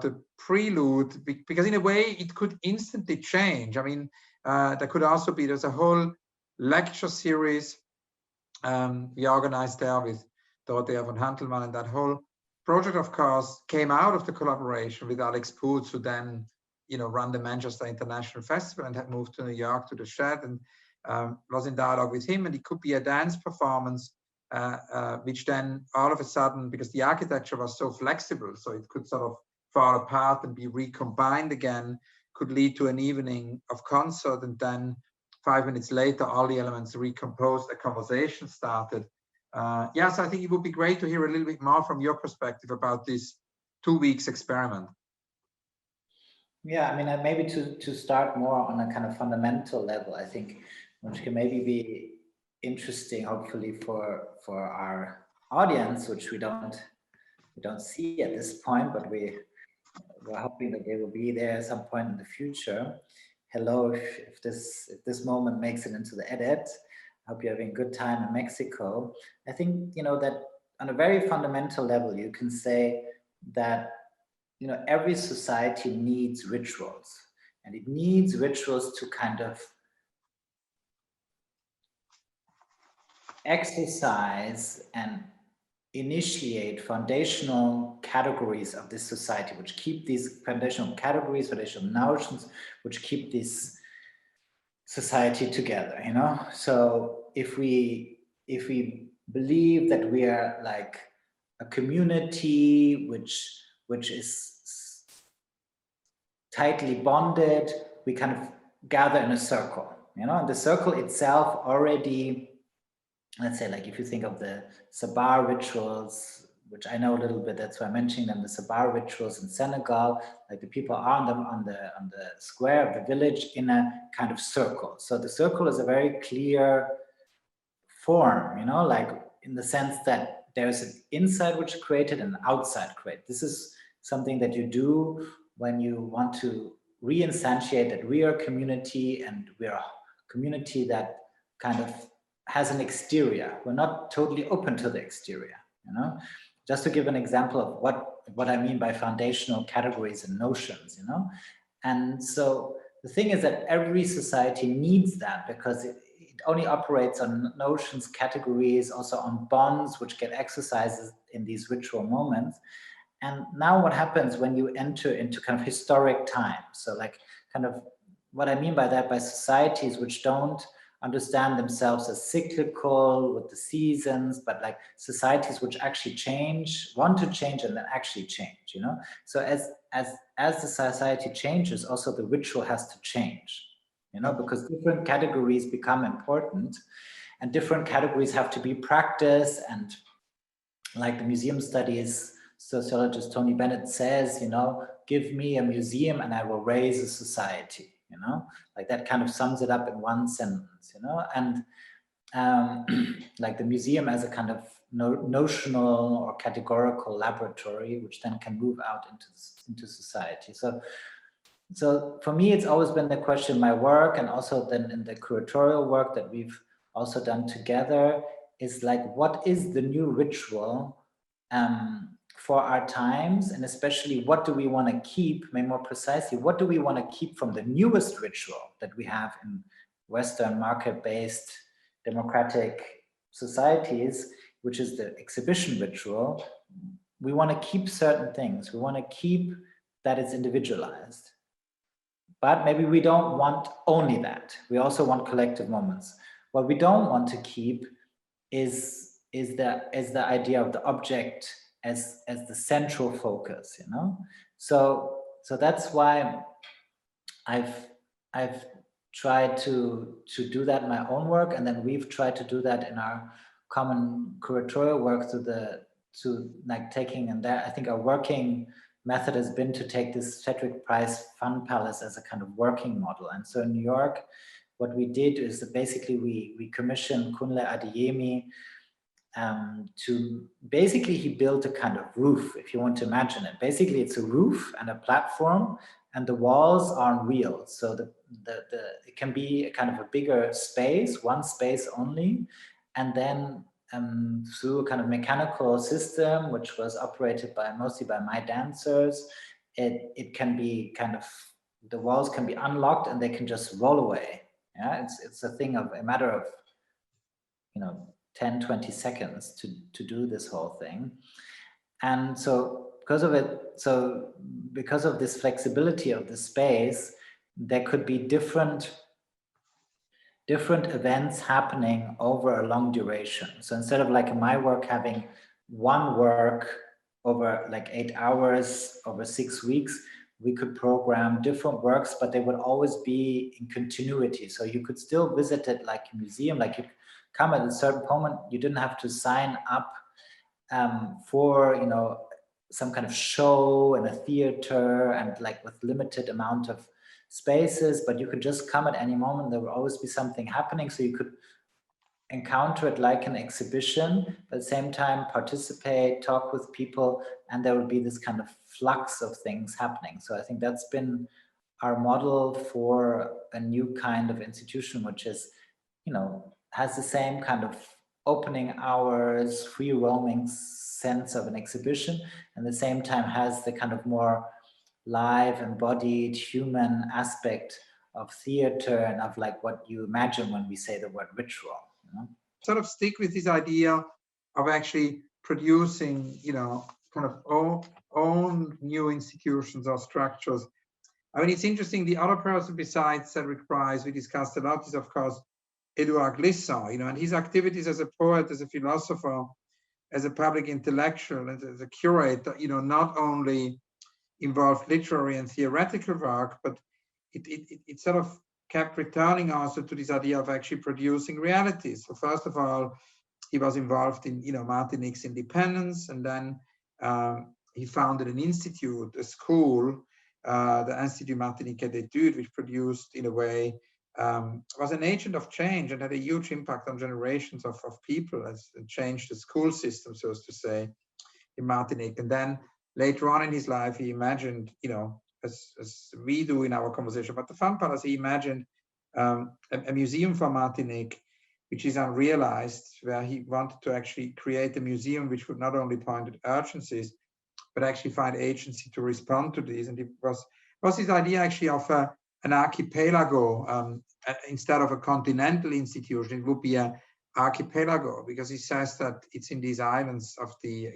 the prelude, because in a way it could instantly change. I mean, there could also be, there's a whole lecture series we organized there with Dorothea von Hantelmann, and that whole project, of course, came out of the collaboration with Alex Poots, who then, ran the Manchester International Festival and had moved to New York to the Shed, and was in dialogue with him. And it could be a dance performance, which then all of a sudden, because the architecture was so flexible, so it could sort of fall apart and be recombined again, could lead to an evening of concert. And then 5 minutes later, all the elements recomposed, a conversation started. Yes, I think it would be great to hear a little bit more from your perspective about this 2 weeks experiment. Yeah, I mean, maybe to start more on a kind of fundamental level, I think, which can maybe be interesting, hopefully, for our audience, which we don't see at this point, but we're hoping that they will be there at some point in the future. Hello, if this moment makes it into the edit. I hope you're having a good time in Mexico. I think, that on a very fundamental level, you can say that, every society needs rituals, and it needs rituals to kind of exercise and initiate foundational categories of this society, which keep these foundational categories, foundational notions, which keep this society together, So if we believe that we are like a community which is tightly bonded, we kind of gather in a circle, and the circle itself already, let's say, like if you think of the Sabar rituals, which I know a little bit, that's why I'm mentioning them, the Sabar rituals in Senegal, like the people are on the square of the village in a kind of circle. So the circle is a very clear form, like in the sense that there's an inside which is created and an outside created. This is something that you do when you want to re-instantiate that we are a community, and we are a community that kind of has an exterior. We're not totally open to the exterior, Just to give an example of what I mean by foundational categories and notions, And so the thing is that every society needs that, because it only operates on notions, categories, also on bonds, which get exercised in these ritual moments. And now what happens when you enter into kind of historic times? So like kind of what I mean by that, by societies which don't understand themselves as cyclical with the seasons, but like societies which actually change, want to change and then actually change, you know? So as the society changes, also the ritual has to change, you know, because different categories become important and different categories have to be practiced. And like the museum studies sociologist Tony Bennett says, you know, give me a museum and I will raise a society, you know, like that kind of sums it up in one sentence, you know. And like the museum as a kind of notional or categorical laboratory, which then can move out into society. So for me, it's always been the question, my work, and also then in the curatorial work that we've also done together, is like, what is the new ritual for our times? And especially, what do we want to keep, maybe more precisely, what do we want to keep from the newest ritual that we have in Western market-based democratic societies, which is the exhibition ritual? We want to keep certain things. We want to keep that it's individualized. But maybe we don't want only that. We also want collective moments. What we don't want to keep is the idea of the object as the central focus, you know. So that's why I've tried to do that in my own work, and then we've tried to do that in our common curatorial work to like taking, and that I think our working method has been to take this Frederick Price Fun Palace as a kind of working model. And so in New York, what we did is that basically we commissioned Kunle Adeyemi to basically, he built a kind of roof, if you want to imagine it. Basically, it's a roof and a platform, and the walls are on wheels. So it can be a kind of a bigger space, one space only, and then through a kind of mechanical system, which was operated mostly by my dancers, it can be kind of, the walls can be unlocked and they can just roll away. Yeah, it's a thing of a matter of, you know, 10, 20 seconds to do this whole thing. And so because of it, so because of this flexibility of the space, there could be different events happening over a long duration. So instead of like in my work having one work over like 8 hours over 6 weeks, we could program different works, but they would always be in continuity. So you could still visit it like a museum, like you come at a certain moment, you didn't have to sign up for, you know, some kind of show in a theater and like with limited amount of spaces, but you could just come at any moment. There will always be something happening, so you could encounter it like an exhibition, but at the same time participate, talk with people, and there will be this kind of flux of things happening. So I think that's been our model for a new kind of institution, which is, you know, has the same kind of opening hours, free roaming sense of an exhibition, and at the same time has the kind of more live, embodied, human aspect of theater and of like what you imagine when we say the word ritual. You know? Sort of stick with this idea of actually producing, you know, kind of own new institutions or structures. I mean, it's interesting. The other person besides Cedric Price we discussed a lot is, of course, Edouard Glissant, you know, and his activities as a poet, as a philosopher, as a public intellectual, and as a curator, you know, not only involved literary and theoretical work, but it sort of kept returning also to this idea of actually producing realities. So first of all, he was involved in, you know, Martinique's independence, and then he founded an institute, a school, the Institut Martiniquais d'Etudes, which produced, in a way, was an agent of change and had a huge impact on generations of people, as it changed the school system, so as to say, in Martinique. And then later on in his life, he imagined, you know, as we do in our conversation about the Fun Palace, he imagined a museum for Martinique, which is unrealized, where he wanted to actually create a museum which would not only point at urgencies, but actually find agency to respond to these. And it was his idea actually of a an archipelago instead of a continental institution. It would be an archipelago, because he says that it's in these islands of the,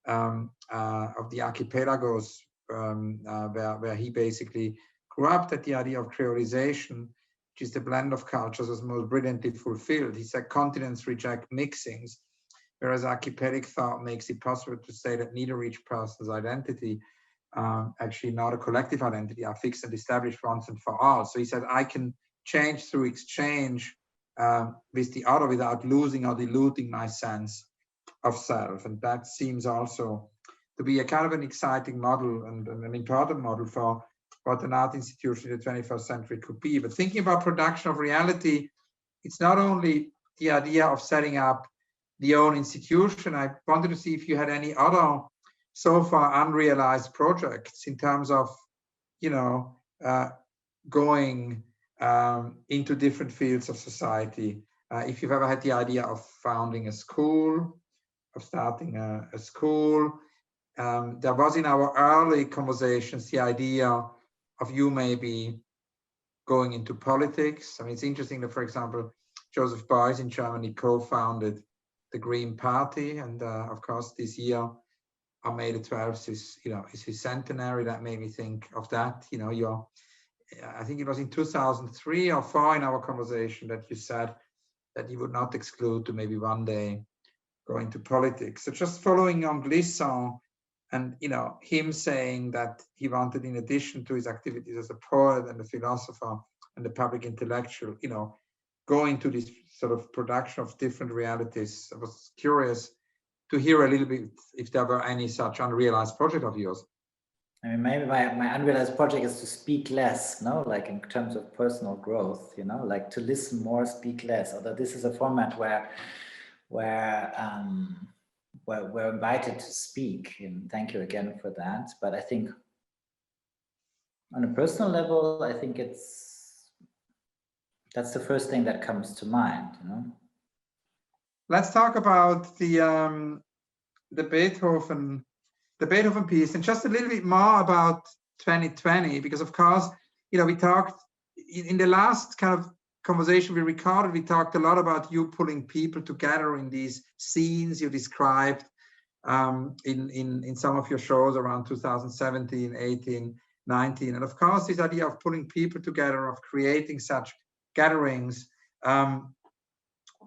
of the archipelagos where he basically grew up, that the idea of creolization, which is the blend of cultures, was most brilliantly fulfilled. He said continents reject mixings, whereas archipelagic thought makes it possible to say that neither each person's identity, actually not a collective identity, are fixed and established once and for all. So he said, I can change through exchange with the other without losing or diluting my sense of self. And that seems also to be a kind of an exciting model and an important model for what an art institution in the 21st century could be. But thinking about production of reality, it's not only the idea of setting up the own institution. I wanted to see if you had any other so far unrealized projects in terms of, going into different fields of society. If you've ever had the idea of founding a school, of starting a school. There was in our early conversations the idea of you maybe going into politics. I mean, it's interesting that, for example, Joseph Beuys in Germany co-founded the Green Party, and of course this year on May the 12th is his centenary. That made me think of that. I think it was in 2003 or 4 in our conversation that you said that you would not exclude to maybe one day go into politics. So just following on Glissant and him saying that he wanted, in addition to his activities as a poet and a philosopher and a public intellectual, go into this sort of production of different realities. I was curious to hear a little bit if there were any such unrealized project of yours. I mean, maybe my unrealized project is to speak less, like in terms of personal growth, like to listen more, speak less. Although this is a format where we're invited to speak, and thank you again for that. But I think on a personal level, I think that's the first thing that comes to mind, Let's talk about the Beethoven piece, and just a little bit more about 2020, because of course, we talked in the last kind of conversation we recorded, we talked a lot about you pulling people together in these scenes you described in some of your shows around 2017, 18, 19. And of course, this idea of pulling people together, of creating such gatherings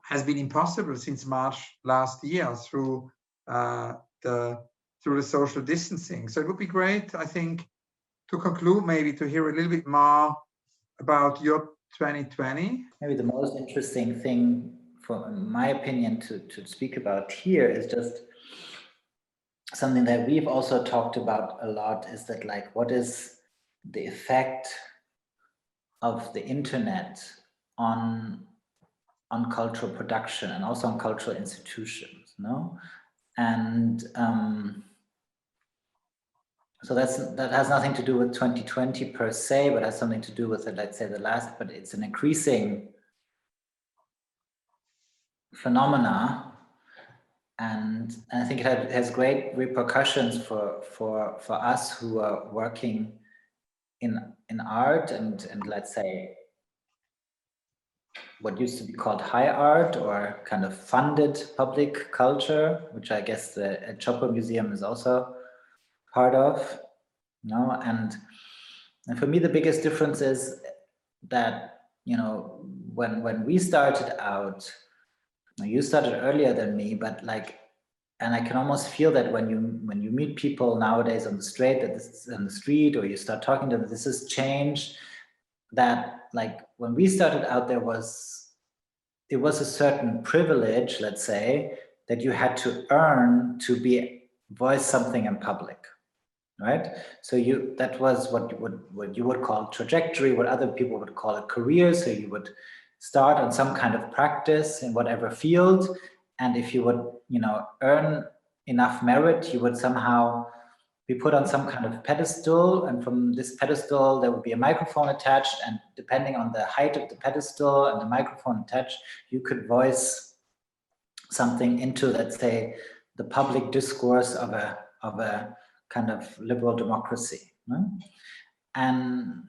has been impossible since March last year through the social distancing. So it would be great, I think, to conclude, maybe to hear a little bit more about your 2020. Maybe the most interesting thing, in my opinion, to speak about here is just something that we've also talked about a lot, is that, like, what is the effect of the internet on cultural production and also on cultural institutions, And so that has nothing to do with 2020 per se, but has something to do with, let's say, but it's an increasing phenomena. And I think it has great repercussions for us who are working in art and let's say what used to be called high art, or kind of funded public culture, which I guess the Chopper Museum is also part of, and for me the biggest difference is that when we started out, you started earlier than me, but and I can almost feel that when you meet people nowadays on the street, or you start talking to them, this has changed. That when we started out, it was a certain privilege, let's say, that you had to earn to voice something in public. Right, so that was what you would call trajectory, what other people would call a career. So you would start on some kind of practice in whatever field, and if you would, earn enough merit, you would somehow be put on some kind of pedestal, and from this pedestal there would be a microphone attached, and depending on the height of the pedestal and the microphone attached, you could voice something into, let's say, the public discourse of a kind of liberal democracy. And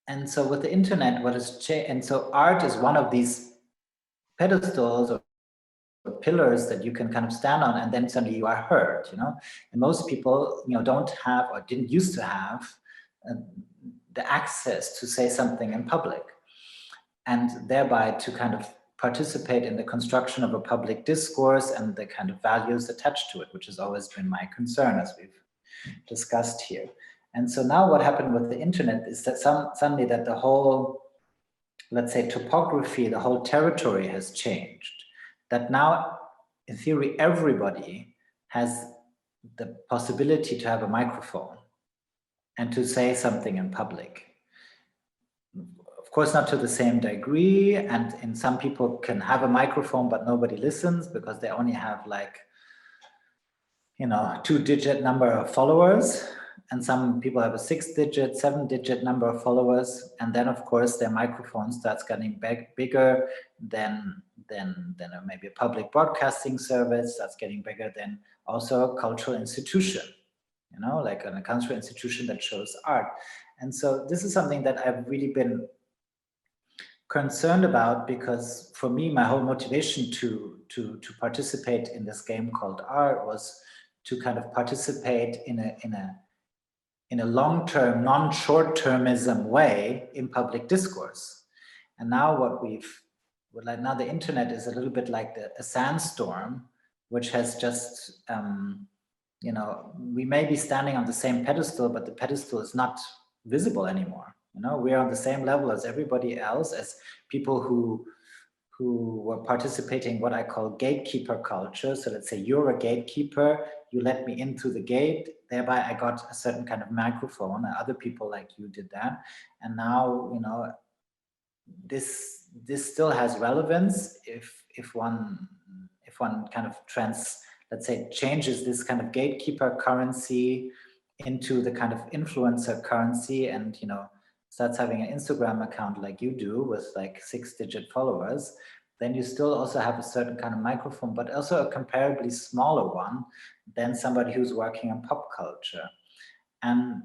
And so with the internet, what has changed, and so art is one of these pedestals or pillars that you can kind of stand on, and then suddenly you are heard, you know. And most people, you know, don't have or didn't used to have the access to say something in public, and thereby to kind of participate in the construction of a public discourse and the kind of values attached to it, which has always been my concern, as we've discussed here. And so now what happened with the internet is that suddenly that the whole, let's say, topography, the whole territory has changed. That now, in theory, everybody has the possibility to have a microphone and to say something in public. Of course, not to the same degree, and some people can have a microphone, but nobody listens because they only have, like, you know, 2-digit number of followers, and some people have a 6-digit, 7-digit number of followers, and then of course their microphone starts getting bigger, then maybe a public broadcasting service starts getting bigger, then also a cultural institution, you know, like a cultural institution that shows art. And so this is something that I've really been concerned about, because for me, my whole motivation to participate in this game called art was to kind of participate in a long-term, non-short-termism way in public discourse. And now now the internet is a little bit like a sandstorm, which has just, you know, we may be standing on the same pedestal, but the pedestal is not visible anymore. You know, we are on the same level as everybody else, as people who were participating in what I call gatekeeper culture. So let's say you're a gatekeeper, you let me in through the gate, thereby I got a certain kind of microphone, and other people like you did that. And now, you know, this still has relevance if one kind of let's say changes this kind of gatekeeper currency into the kind of influencer currency, and, you know, starts having an Instagram account like you do with like 6-digit followers, then you still also have a certain kind of microphone, but also a comparably smaller one than somebody who's working on pop culture. And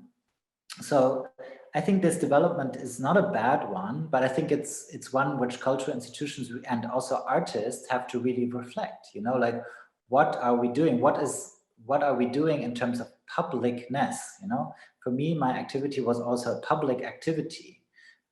so I think this development is not a bad one, but I think it's one which cultural institutions and also artists have to really reflect, you know, like, what are we doing? What are we doing in terms of publicness? You know, for me, my activity was also a public activity,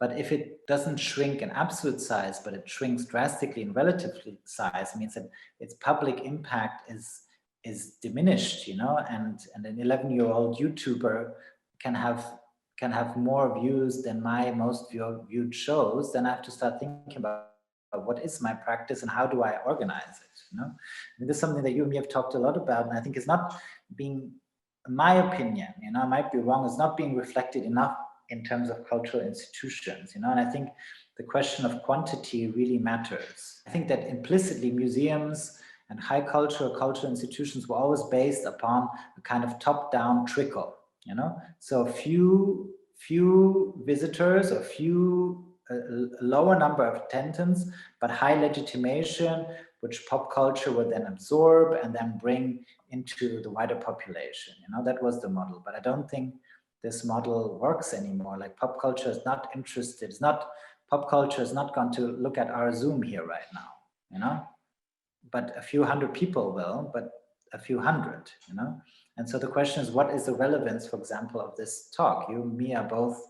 but if it doesn't shrink in absolute size, but it shrinks drastically in relative size, it means that its public impact is diminished, you know, and an 11-year-old YouTuber can have more views than my most viewed shows, then I have to start thinking about what is my practice and how do I organize it, you know? And this is something that you and me have talked a lot about, and I think is not being, in my opinion, you know, I might be wrong, it's not being reflected enough in terms of cultural institutions, you know, and I think the question of quantity really matters. I think that implicitly museums and high cultural institutions were always based upon a kind of top-down trickle, you know, so few visitors or a lower number of attendants, but high legitimation, which pop culture would then absorb and then bring into the wider population. You know, that was the model, but I don't think this model works anymore. Like, pop culture is not interested. Pop culture is not going to look at our Zoom here right now, you know, but a few hundred people will, but a few hundred, you know. And so the question is, what is the relevance, for example, of this talk? You and me are both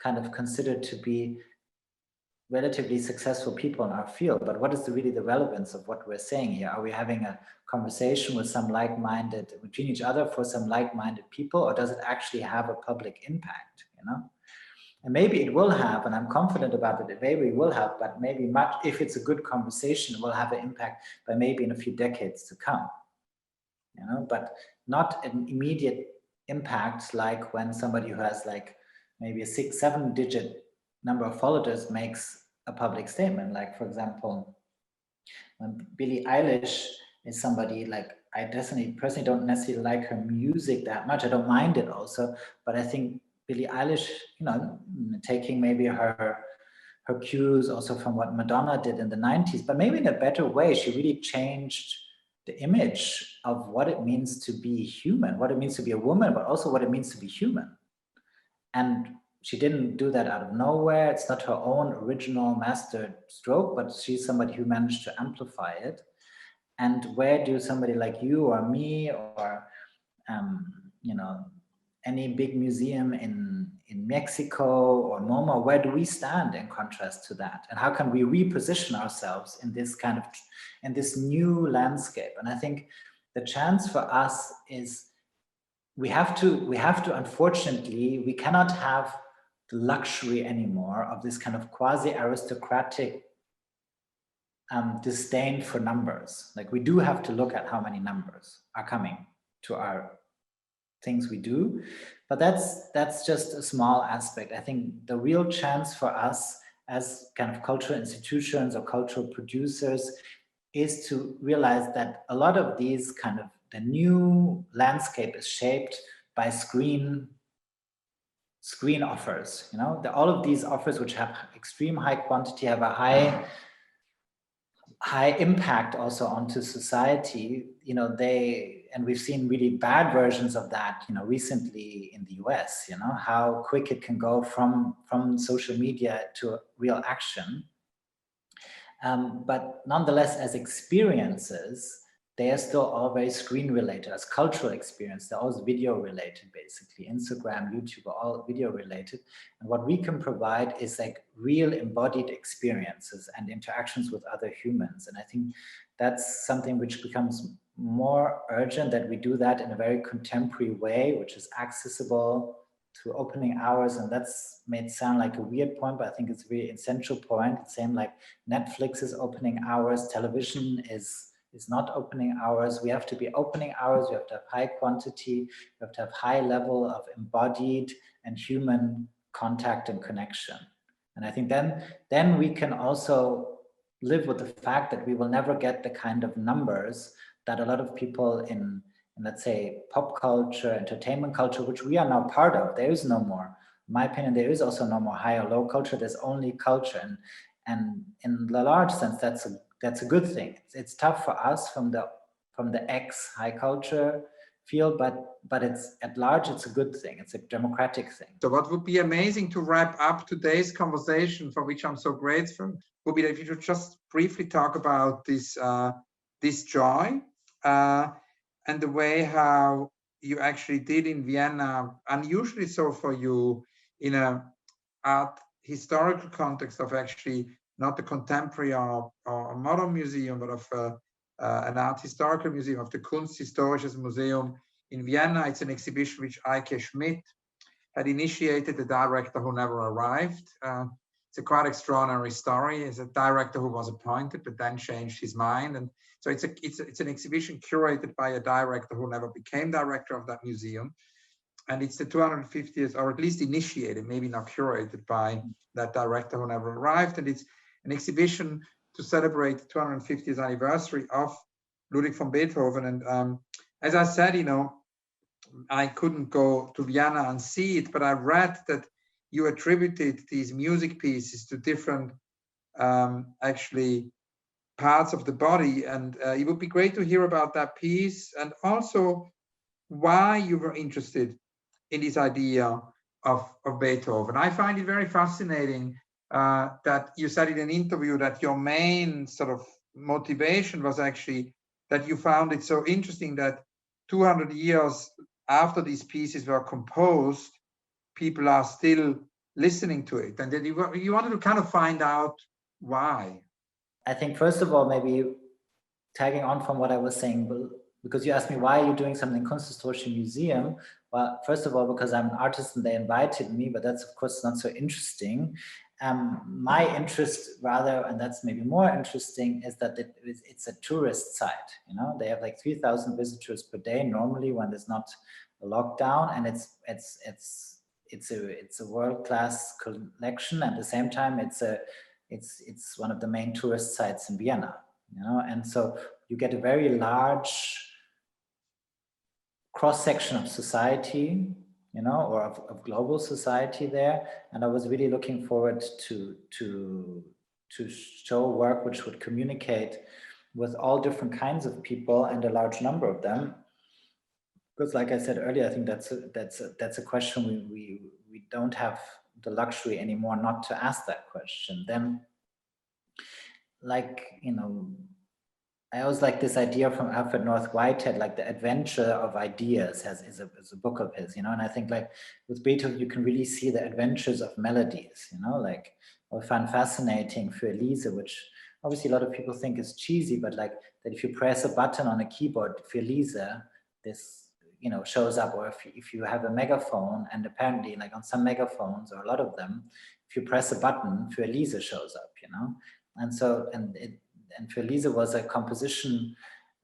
kind of considered to be relatively successful people in our field, but what is really the relevance of what we're saying here? Are we having a conversation with some like-minded, between each other for some like-minded people, or does it actually have a public impact, you know? And maybe it will have, and I'm confident about it, maybe it will have, but maybe if it's a good conversation, it will have an impact by maybe in a few decades to come, you know, but not an immediate impact like when somebody who has like maybe a 6-7-digit number of followers makes a public statement. Like, for example, when Billie Eilish is somebody, like, I personally don't necessarily like her music that much. I don't mind it also, but I think Billie Eilish, you know, taking maybe her cues also from what Madonna did in the 90s, but maybe in a better way, she really changed the image of what it means to be human, what it means to be a woman, but also what it means to be human. And she didn't do that out of nowhere. It's not her own original master stroke, but she's somebody who managed to amplify it. And where do somebody like you or me or you know, any big museum in Mexico or MoMA, where do we stand in contrast to that? And how can we reposition ourselves in this kind of, in this new landscape? And I think the chance for us is we have to, unfortunately, we cannot have the luxury anymore of this kind of quasi-aristocratic disdain for numbers. Like, we do have to look at how many numbers are coming to our things we do, but that's just a small aspect. I think the real chance for us as kind of cultural institutions or cultural producers is to realize that a lot of these kind of, the new landscape is shaped by screen offers, you know, all of these offers which have extreme high quantity, have a high impact also onto society, you know, and we've seen really bad versions of that, you know, recently in the US, you know, how quick it can go from social media to real action. But nonetheless, as experiences, they are still all very screen related. As cultural experience, they're all video related, basically. Instagram, YouTube are all video related. And what we can provide is like real embodied experiences and interactions with other humans. And I think that's something which becomes more urgent, that we do that in a very contemporary way, which is accessible to opening hours. And that's made sound like a weird point, but I think it's a really essential point. It's same like Netflix is opening hours, television is not opening hours. We have to be opening hours. We have to have high quantity. We have to have high level of embodied and human contact and connection. And I think then we can also live with the fact that we will never get the kind of numbers that a lot of people in let's say pop culture, entertainment culture, which we are now part of. There is no more, in my opinion, there is also no more high or low culture. There's only culture, and in the large sense, that's a good thing. It's tough for us from the ex high culture field, but it's at large, it's a good thing. It's a democratic thing. So what would be amazing to wrap up today's conversation, for which I'm so grateful, would be that if you could just briefly talk about this joy and the way how you actually did in Vienna, unusually so for you, in a art historical context of actually not the contemporary or modern museum, but of an art historical museum, of the Kunsthistorisches Museum in Vienna. It's an exhibition which Eike Schmidt had initiated, the director who never arrived. It's a quite extraordinary story. It's a director who was appointed but then changed his mind, and so it's an exhibition curated by a director who never became director of that museum. And it's the 250th, or at least initiated, maybe not curated, by that director who never arrived. And it's an exhibition to celebrate the 250th anniversary of Ludwig von Beethoven. And as I said, you know, I couldn't go to Vienna and see it, but I read that you attributed these music pieces to different actually parts of the body. And it would be great to hear about that piece, and also why you were interested in this idea of Beethoven. I find it very fascinating that you said in an interview that your main sort of motivation was actually that you found it so interesting that 200 years after these pieces were composed, people are still listening to it. And then you wanted to kind of find out why. I think, first of all, maybe tagging on from what I was saying, because you asked me, why are you doing something in Kunsthistorische Museum? Well, first of all, because I'm an artist and they invited me, but that's of course not so interesting. My interest rather, and that's maybe more interesting, is that it's a tourist site. You know, they have like 3,000 visitors per day normally when there's not a lockdown, and it's a world-class collection. At the same time, it's one of the main tourist sites in Vienna. You know, and so you get a very large cross-section of society, you know, or of global society there. And I was really looking forward to show work which would communicate with all different kinds of people and a large number of them. Because, like I said earlier, I think that's a question we don't have the luxury anymore not to ask that question. Then, like, you know, I always like this idea from Alfred North Whitehead, like the adventure of ideas is a book of his, you know, and I think like with Beethoven, you can really see the adventures of melodies, you know, like what I find fascinating for Elise, which obviously a lot of people think is cheesy, but like that if you press a button on a keyboard for Elise, this, you know, shows up, or if you have a megaphone, and apparently like on some megaphones or a lot of them, if you press a button, for Elise shows up, you know, and so, and for Elise was a composition,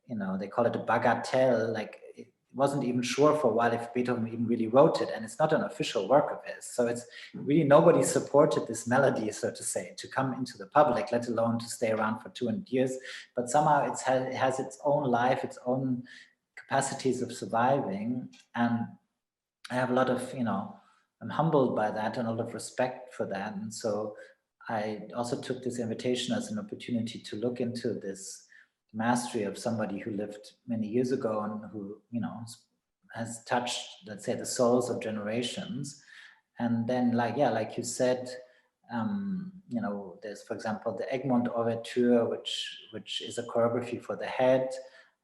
you know, they call it a bagatelle, like it wasn't even sure for a while if Beethoven even really wrote it, and it's not an official work of his. So it's really, nobody supported this melody, so to say, to come into the public, let alone to stay around for 200 years. But somehow it has its own life, its own capacities of surviving. And I have a lot of, you know, I'm humbled by that and a lot of respect for that. And so I also took this invitation as an opportunity to look into this mastery of somebody who lived many years ago and who, you know, has touched, let's say, the souls of generations. And then, like, yeah, like you said, you know, there's, for example, the Egmont Overture, which is a choreography for the head.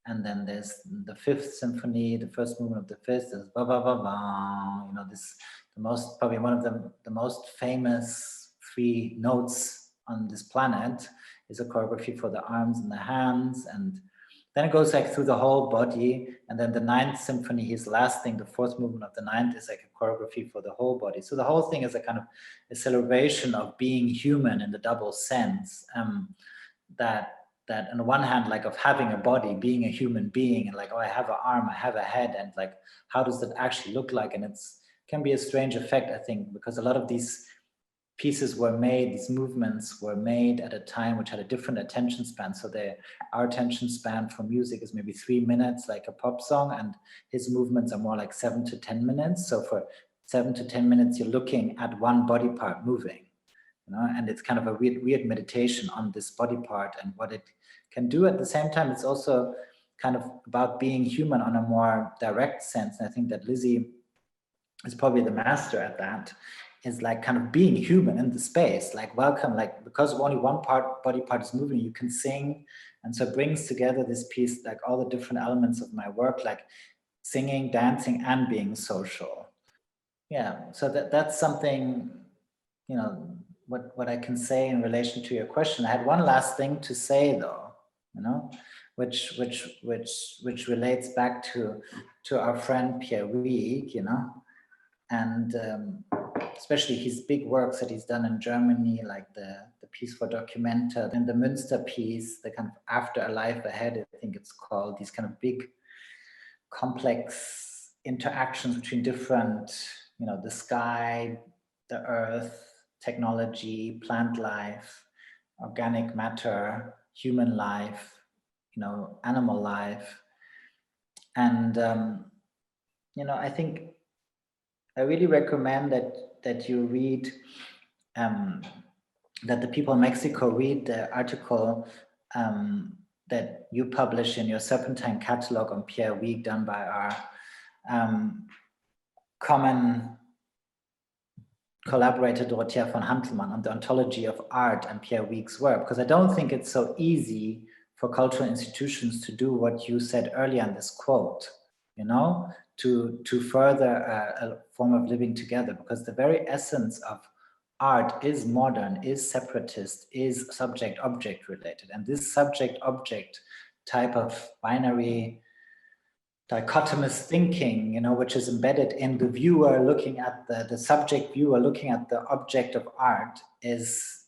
And then there's the Fifth Symphony, the first movement of the Fifth, is ba ba ba ba. You know, this probably one of the most famous 3 notes on this planet is a choreography for the arms and the hands, and then it goes like through the whole body. And then the Ninth Symphony, his last thing, the fourth movement of the ninth, is like a choreography for the whole body. So the whole thing is a kind of a celebration of being human in the double sense, that on the one hand, like of having a body, being a human being, and like, oh, I have an arm, I have a head, and like, how does that actually look like? And can be a strange effect, I think, because a lot of these pieces were made, these movements were made at a time which had a different attention span. So our attention span for music is maybe 3 minutes, like a pop song, and his movements are more like 7 to 10 minutes. So for 7 to 10 minutes, you're looking at one body part moving, you know, and it's kind of a weird meditation on this body part and what it can do. At the same time, it's also kind of about being human on a more direct sense. And I think that Lizzie is probably the master at that, is like kind of being human in the space, like welcome, like because only one body part is moving, you can sing. And so it brings together this piece, like all the different elements of my work, like singing, dancing, and being social. Yeah, so that's something, you know, what I can say in relation to your question. I had one last thing to say though, you know, which relates back to our friend Pierre Wieck, you know, and especially his big works that he's done in Germany, like the piece for Documenta, and the Münster piece, the kind of After a Life Ahead, I think it's called, these kind of big, complex interactions between different, you know, the sky, the earth, technology, plant life, organic matter, human life, you know, animal life. And, you know, I think I really recommend that you read, that the people in Mexico read the article that you publish in your Serpentine catalog on Pierre Wieck, done by our common collaborator Dorothea von Hantelmann, on the ontology of art and Pierre Wieck's work, because I don't think it's so easy for cultural institutions to do what you said earlier in this quote, you know, to further a form of living together, because the very essence of art is modern, is separatist, is subject-object related. And this subject-object type of binary dichotomous thinking, you know, which is embedded in the viewer looking at the subject viewer looking at the object of art, is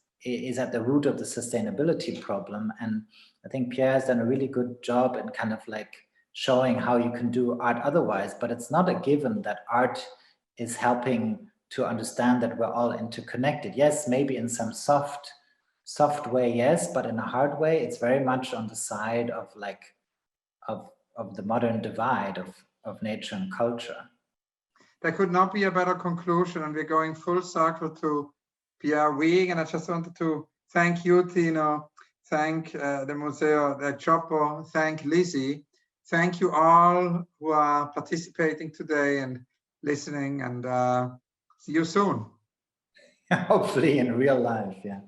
at the root of the sustainability problem. And I think Pierre has done a really good job in kind of like showing how you can do art otherwise, but it's not a given that art is helping to understand that we're all interconnected. Yes, maybe in some soft way, yes, but in a hard way, it's very much on the side of like, of the modern divide of nature and culture. There could not be a better conclusion, and we're going full circle to Pierre Wieck. And I just wanted to thank you, Tino, thank the Museo del Chopo, thank Lizzie, thank you all who are participating today and listening, and see you soon. Hopefully in real life, yeah.